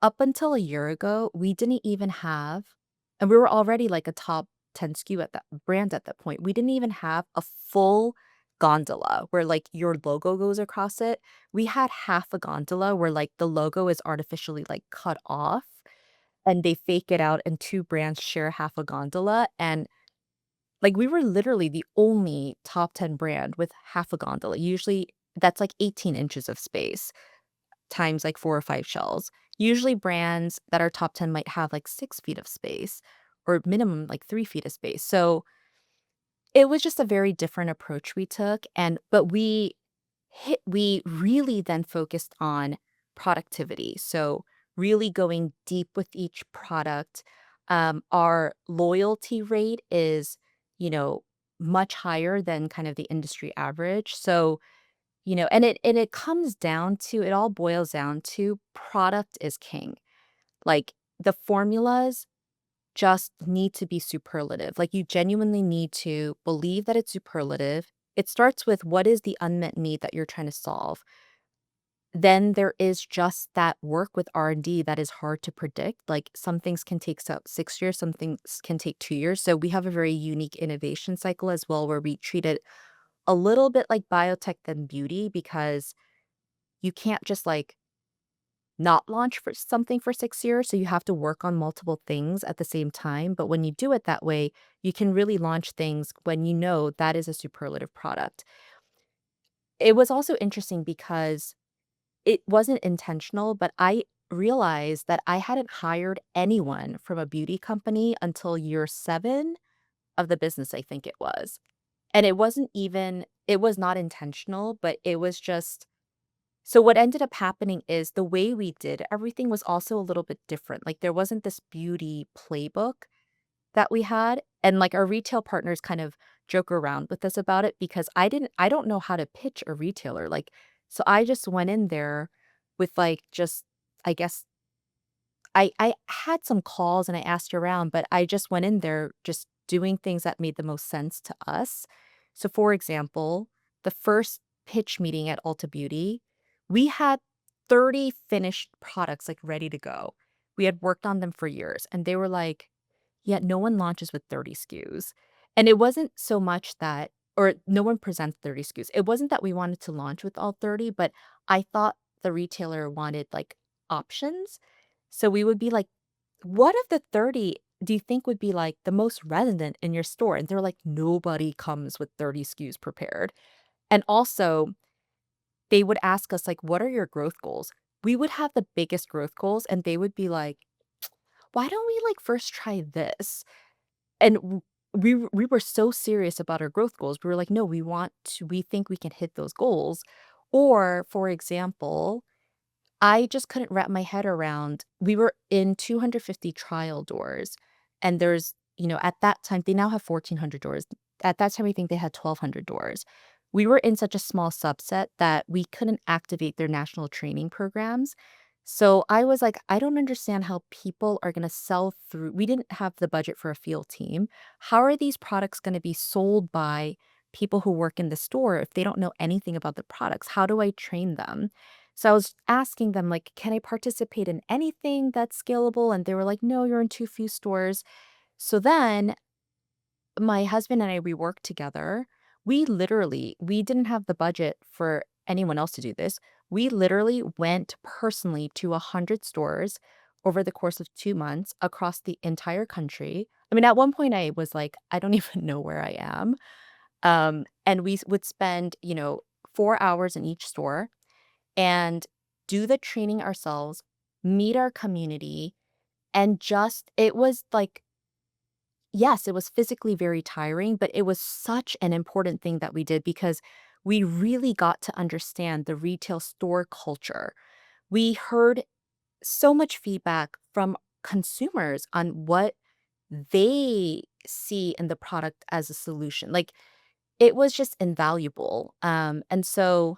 Up until a year ago, we didn't even have, and we were already like a top 10 SKU at that brand at that point. We didn't even have a full gondola where like your logo goes across it. We had half a gondola where like the logo is artificially like cut off and they fake it out and 2 brands share half a gondola. And like we were literally the only top 10 brand with half a gondola. Usually that's like 18 inches of space times like 4 or 5 shells. Usually brands that are top 10 might have like 6 feet of space or minimum like 3 feet of space. So it was just a very different approach we took. But we really then focused on productivity. So really going deep with each product. Our loyalty rate is, you know, much higher than kind of the industry average. So, and it comes down to, it all boils down to product is king. Like the formulas just need to be superlative. Like you genuinely need to believe that it's superlative. It starts with what is the unmet need that you're trying to solve. Then there is just that work with R&D that is hard to predict. Like some things can take 6 years, some things can take 2 years. So we have a very unique innovation cycle as well, where we treat it a little bit like biotech than beauty, because you can't just like not launch for something for 6 years. So you have to work on multiple things at the same time. But when you do it that way, you can really launch things when you know that is a superlative product. It was also interesting because it wasn't intentional, but I realized that I hadn't hired anyone from a beauty company until year 7 of the business, I think it was. And it was not intentional, but it was just, so what ended up happening is the way we did everything was also a little bit different. Like there wasn't this beauty playbook that we had. And like our retail partners kind of joke around with us about it because I don't know how to pitch a retailer. Like So I just went in there with like just, I guess, I had some calls and I asked around, but I just went in there just doing things that made the most sense to us. So for example, the first pitch meeting at Ulta Beauty, we had 30 finished products like ready to go. We had worked on them for years and they were like, yeah, no one launches with 30 SKUs. And it wasn't so much that, or no one presents 30 SKUs. It wasn't that we wanted to launch with all 30, but I thought the retailer wanted like options. So we would be like, what of the 30 do you think would be like the most resonant in your store? And they're like, nobody comes with 30 SKUs prepared. And also, they would ask us, like, what are your growth goals? We would have the biggest growth goals, and they would be like, why don't we like first try this? And we were so serious about our growth goals. We were like, no, we think we can hit those goals. Or, for example, I just couldn't wrap my head around we were in 250 trial doors, and at that time, they now have 1,400 doors. At that time, I think they had 1,200 doors. We were in such a small subset that we couldn't activate their national training programs. So I was like, I don't understand how people are gonna sell through we didn't have the budget for a field team. How are these products gonna be sold by people who work in the store if they don't know anything about the products? How do I train them? So I was asking them, like, can I participate in anything that's scalable? And they were like, no, you're in too few stores. So then my husband and I, we worked together. We didn't have the budget for anyone else to do this. We literally went personally to 100 stores over the course of 2 months across the entire country. I mean, at one point I was like, I don't even know where I am. And we would spend, 4 hours in each store and do the training ourselves, meet our community, and it was like, yes, it was physically very tiring, but it was such an important thing that we did because we really got to understand the retail store culture. We heard so much feedback from consumers on what they see in the product as a solution. Like, it was just invaluable. And so,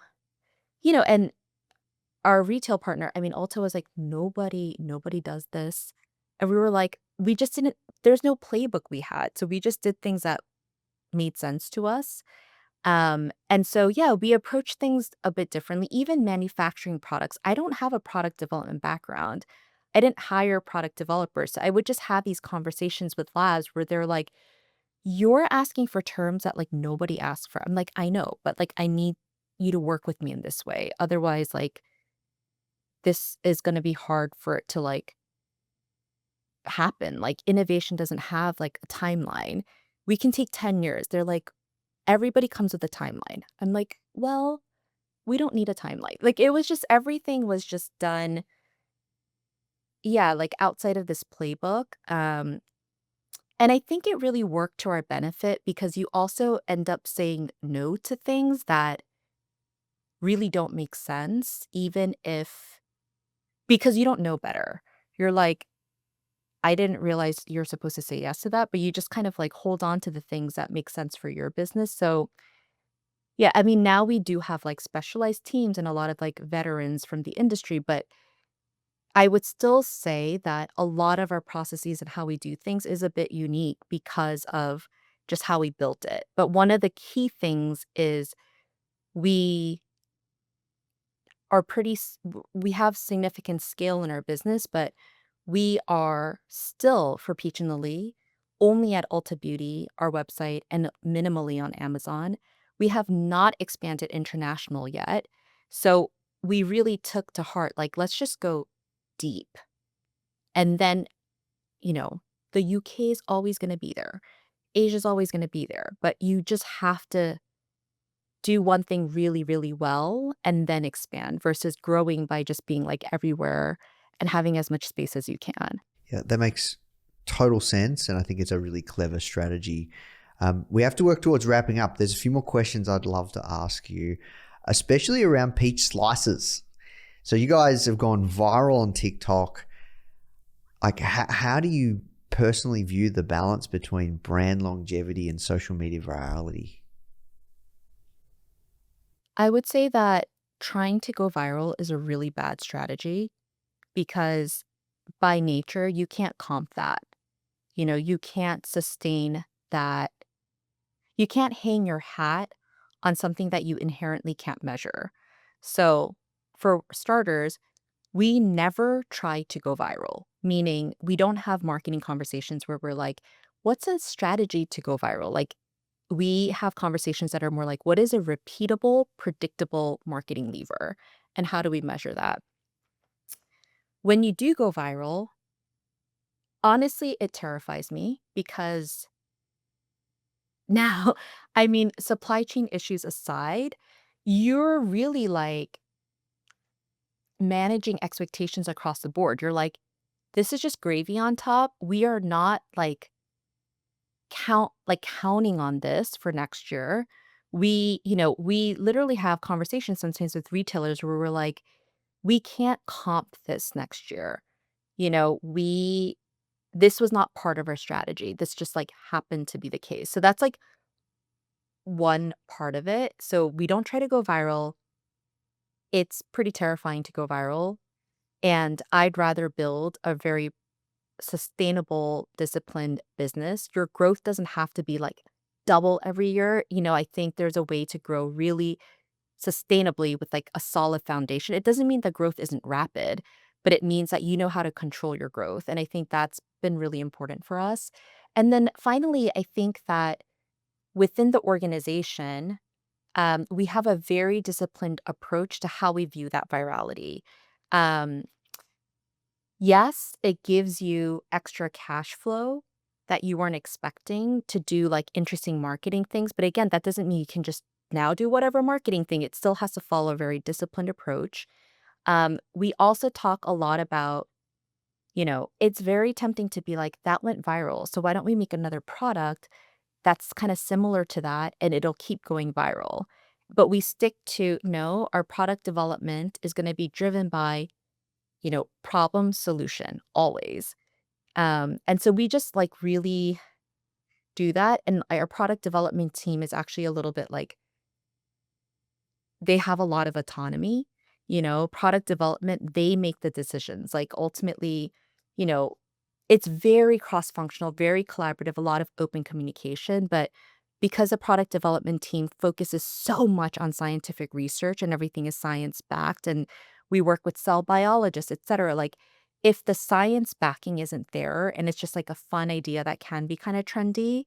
and our retail partner, I mean, Ulta was like, nobody does this. And we were like, we just didn't, there's no playbook we had. So we just did things that made sense to us. And so, yeah, we approach things a bit differently, even manufacturing products. I don't have a product development background. I didn't hire product developers. So I would just have these conversations with labs where they're like, you're asking for terms that like nobody asked for. I'm like, I know, but like, I need you to work with me in this way. Otherwise, like, this is going to be hard for it to like happen. Like, innovation doesn't have like a timeline. We can take 10 years. They're like, everybody comes with a timeline. I'm like, well, we don't need a timeline. Like, it was just everything was just done, yeah, like outside of this playbook. And I think it really worked to our benefit because you also end up saying no to things that really don't make sense, even if because you don't know better. You're like, I didn't realize you're supposed to say yes to that, but you just kind of like hold on to the things that make sense for your business. So, yeah, I mean, now we do have like specialized teams and a lot of like veterans from the industry, but I would still say that a lot of our processes and how we do things is a bit unique because of just how we built it. But one of the key things is we we have significant scale in our business, but we are still for Peach and Lily only at Ulta Beauty, our website, and minimally on Amazon. We have not expanded international yet. So we really took to heart, like, let's just go deep. And then, you know, the UK is always going to be there. Asia's always going to be there, but you just have to do one thing really, really well and then expand versus growing by just being like everywhere and having as much space as you can. Yeah, that makes total sense. And I think it's a really clever strategy. We have to work towards wrapping up. There's a few more questions I'd love to ask you, especially around peach slices. So you guys have gone viral on TikTok. Like, how do you personally view the balance between brand longevity and social media virality? I would say that trying to go viral is a really bad strategy because by nature, you can't comp that. You can't sustain that. You can't hang your hat on something that you inherently can't measure. So, for starters, we never try to go viral, meaning we don't have marketing conversations where we're like, what's a strategy to go viral? Like, we have conversations that are more like, what is a repeatable, predictable marketing lever? And how do we measure that? When you do go viral, honestly, it terrifies me because now, I mean, supply chain issues aside, you're really like managing expectations across the board. You're like, this is just gravy on top. We are not like counting on this for next year. We literally have conversations sometimes with retailers where we're like, we can't comp this next year. We this was not part of our strategy. This just like happened to be the case. So that's like one part of it. So we don't try to go viral. It's pretty terrifying to go viral. And I'd rather build a very sustainable, disciplined business. Your growth doesn't have to be like double every year. I think there's a way to grow really sustainably with like a solid foundation. It doesn't mean that growth isn't rapid, but it means that you know how to control your growth. And I think that's been really important for us. And then finally, I think that within the organization, we have a very disciplined approach to how we view that virality. Um, yes, it gives you extra cash flow that you weren't expecting to do like interesting marketing things. But again, that doesn't mean you can just now do whatever marketing thing. It still has to follow a very disciplined approach. We also talk a lot about, it's very tempting to be like, that went viral. So why don't we make another product that's kind of similar to that and it'll keep going viral? But we stick to no, our product development is going to be driven by, problem solution always. And so we just like really do that. And our product development team is actually a little bit like they have a lot of autonomy. Product development, they make the decisions. Like ultimately, you know, it's very cross-functional, very collaborative, a lot of open communication. But because the product development team focuses so much on scientific research and everything is science-backed, and we work with cell biologists, et cetera, like if the science backing isn't there and it's just like a fun idea that can be kind of trendy,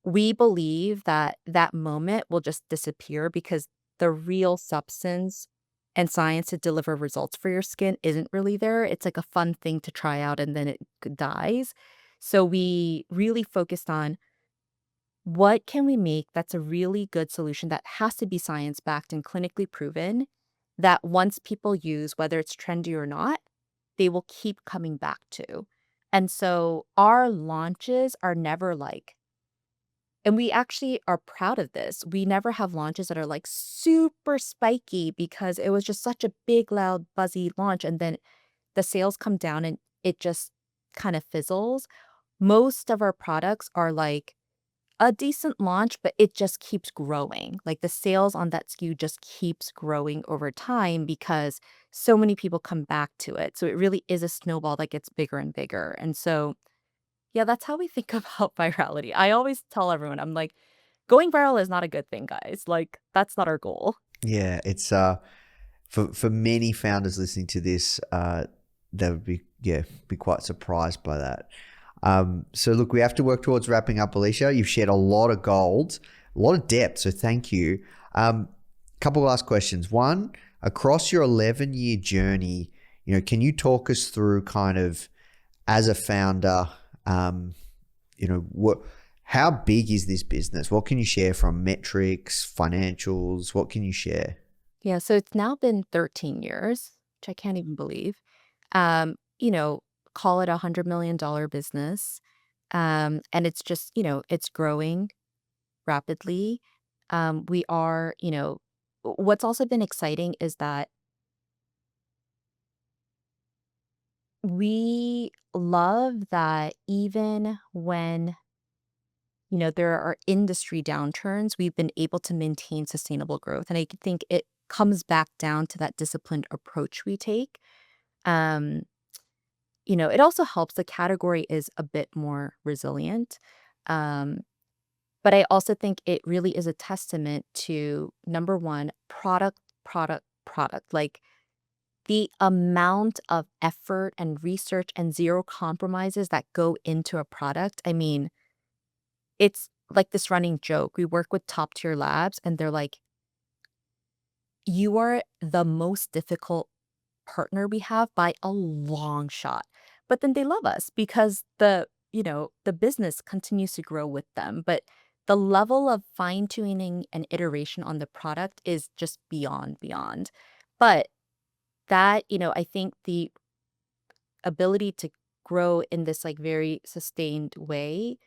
we believe that that moment will just disappear because the real substance and science to deliver results for your skin isn't really there. It's like a fun thing to try out and then it dies. So we really focused on what can we make that's a really good solution that has to be science backed and clinically proven that once people use, whether it's trendy or not, they will keep coming back to. And so our launches are never like, and we actually are proud of this. We never have launches that are like super spiky because it was just such a big, loud, buzzy launch. And then the sales come down and it just kind of fizzles. Most of our products are like a decent launch, but it just keeps growing. Like the sales on that SKU just keeps growing over time because so many people come back to it. So it really is a snowball that gets bigger and bigger. And so yeah, that's how we think about virality. I always tell everyone, I'm like, going viral is not a good thing, guys. Like, that's not our goal. Yeah, it's for many founders listening to this, they would be quite surprised by that. So look, we have to work towards wrapping up, Alicia. You've shared a lot of gold, a lot of depth, so thank you. Couple of last questions. One, across your 11-year journey, can you talk us through kind of as a founder, how big is this business? What can you share from metrics, financials? What can you share? Yeah, so it's now been 13 years, which I can't even believe. Call it $100 million business. And it's just, it's growing rapidly. We are, what's also been exciting is that we love that even when, there are industry downturns, we've been able to maintain sustainable growth. And I think it comes back down to that disciplined approach we take. Um, it also helps the category is a bit more resilient. Um, but I also think it really is a testament to number one, product, product, product. Like the amount of effort and research and zero compromises that go into a product. I mean, it's like this running joke. We work with top tier labs and they're like, you are the most difficult partner we have by a long shot. But then they love us because the business continues to grow with them. But the level of fine tuning and iteration on the product is just beyond. But I think the ability to grow in this like very sustained way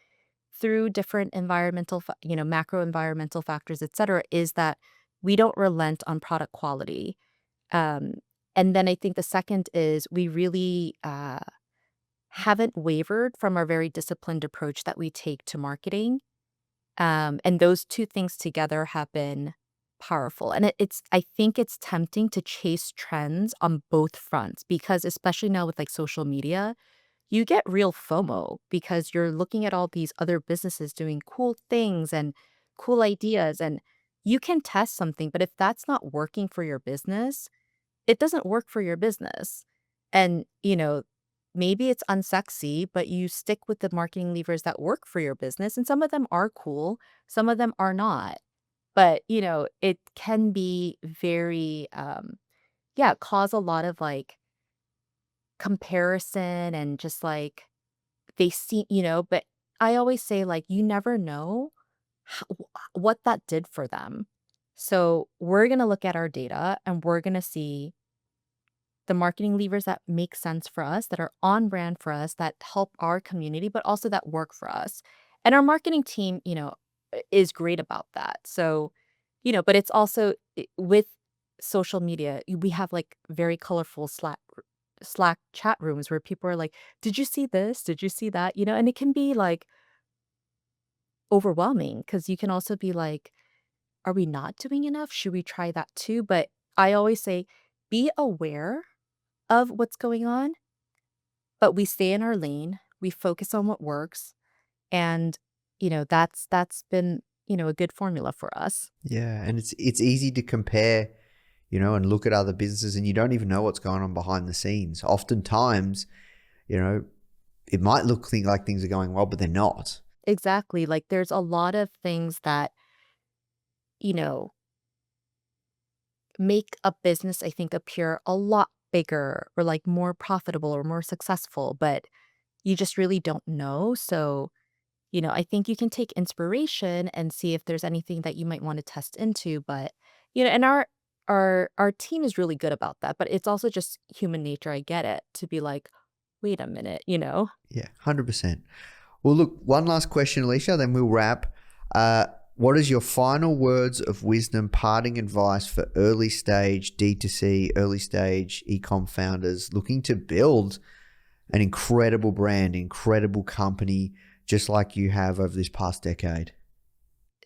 through different macro environmental factors, et cetera, is that we don't relent on product quality. Um, and then I think the second is we really haven't wavered from our very disciplined approach that we take to marketing. And those two things together have been powerful. And I think it's tempting to chase trends on both fronts because especially now with like social media, you get real FOMO because you're looking at all these other businesses doing cool things and cool ideas and you can test something, but if that's not working for your business, it doesn't work for your business. And, maybe it's unsexy, but you stick with the marketing levers that work for your business. And some of them are cool, some of them are not. But, it can be very, cause a lot of like comparison and just like they see, but I always say like, you never know what that did for them. So we're going to look at our data and we're going to see the marketing levers that make sense for us, that are on brand for us, that help our community, but also that work for us. And our marketing team, is great about that. So, but it's also with social media, we have like very colorful Slack chat rooms where people are like, "Did you see this? Did you see that?" And it can be like overwhelming because you can also be like, "Are we not doing enough? Should we try that too?" But I always say, be aware of what's going on, but we stay in our lane, we focus on what works, and, that's been, a good formula for us. Yeah, and it's easy to compare, and look at other businesses and you don't even know what's going on behind the scenes. Oftentimes, it might like things are going well, but they're not. Exactly, like, there's a lot of things that, you know, make a business, I think, appear a lot bigger or, like, more profitable or more successful, but you just really don't know, so I think you can take inspiration and see if there's anything that you might want to test into, but and our team is really good about that, but it's also just human nature. I get it to be like, wait a minute. Yeah, 100%. Well, look, one last question, Alicia, then we'll wrap. What is your final words of wisdom, parting advice for early stage D2C, early stage e-com founders looking to build an incredible brand, incredible company, just like you have over this past decade?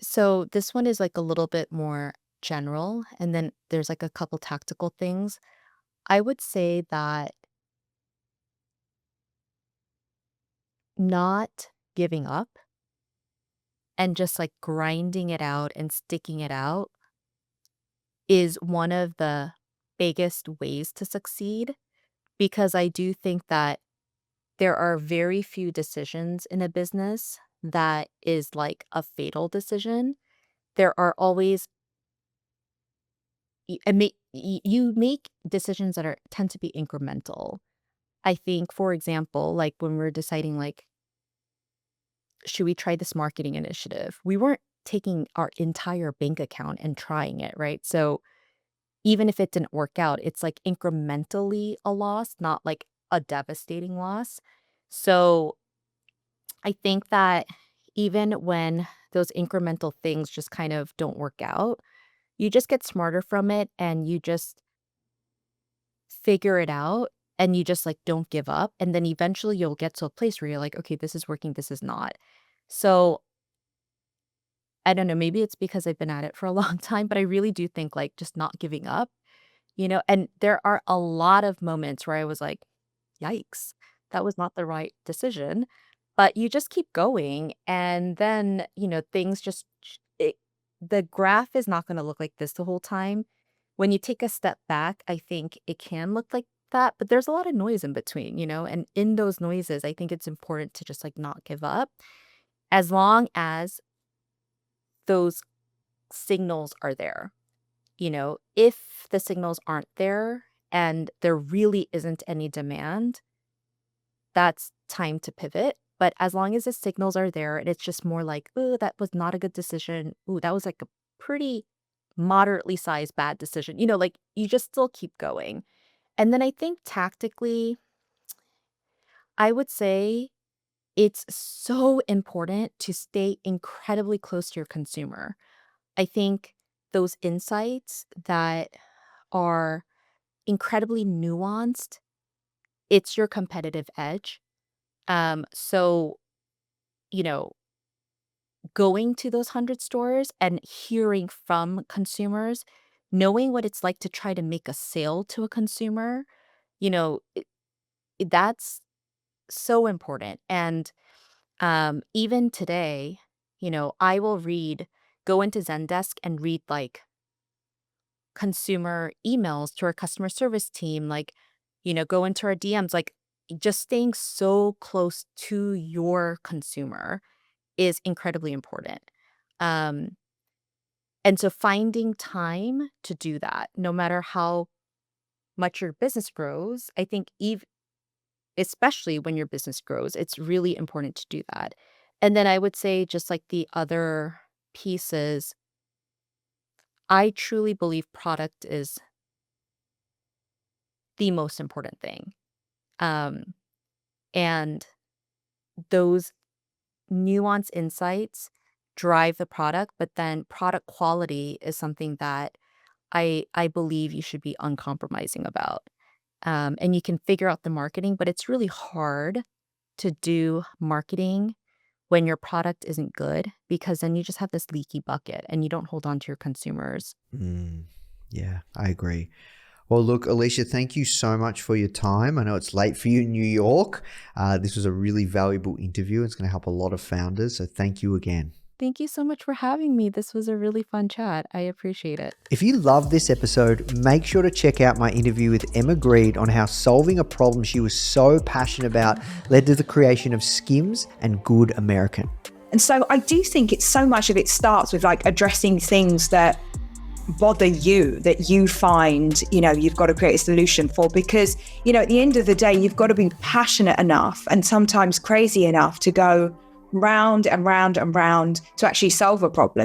So this one is like a little bit more general, and then there's like a couple tactical things. I would say that not giving up and just like grinding it out and sticking it out is one of the biggest ways to succeed because I do think that there are very few decisions in a business that is like a fatal decision. There are always you make decisions that are tend to be incremental. I think, for example, like when we're deciding like, should we try this marketing initiative? We weren't taking our entire bank account and trying it, right? So even if it didn't work out, it's like incrementally a loss, not like a devastating loss. So I think that even when those incremental things just kind of don't work out, you just get smarter from it and you just figure it out and you just like don't give up. And then eventually you'll get to a place where you're like, okay, this is working, this is not. So I don't know, maybe it's because I've been at it for a long time, but I really do think like just not giving up, and there are a lot of moments where I was like, yikes, that was not the right decision. But you just keep going. And then, things just, the graph is not going to look like this the whole time. When you take a step back, I think it can look like that, but there's a lot of noise in between, and in those noises, I think it's important to just like not give up as long as those signals are there. If the signals aren't there and there really isn't any demand, that's time to pivot. But as long as the signals are there and it's just more like, oh, that was not a good decision. Ooh, that was like a pretty moderately sized bad decision. Like you just still keep going. And then I think tactically, I would say it's so important to stay incredibly close to your consumer. I think those insights that are incredibly nuanced, it's your competitive edge. So, you know, going to those 100 stores and hearing from consumers, knowing what it's like to try to make a sale to a consumer, you know, that's so important. And even today, I will go into Zendesk and read like consumer emails to our customer service team, like, go into our DMs, like just staying so close to your consumer is incredibly important. Um, and so finding time to do that, no matter how much your business grows, I think especially when your business grows, it's really important to do that. And then I would say just like the other pieces, I truly believe product is the most important thing. Um, and those nuanced insights drive the product, but then product quality is something that I believe you should be uncompromising about. And you can figure out the marketing, but it's really hard to do marketing when your product isn't good because then you just have this leaky bucket and you don't hold on to your consumers. Yeah, I agree. Well, look, Alicia, thank you so much for your time. I know it's late for you in New York. This was a really valuable interview. It's going to help a lot of founders. So thank you again. Thank you so much for having me. This was a really fun chat. I appreciate it. If you love this episode, make sure to check out my interview with Emma Greed on how solving a problem she was so passionate about led to the creation of Skims and Good American. And so I do think so much of it starts with like addressing things that bother you, that you find, you've got to create a solution for, because, at the end of the day, you've got to be passionate enough and sometimes crazy enough to go round and round and round to actually solve a problem.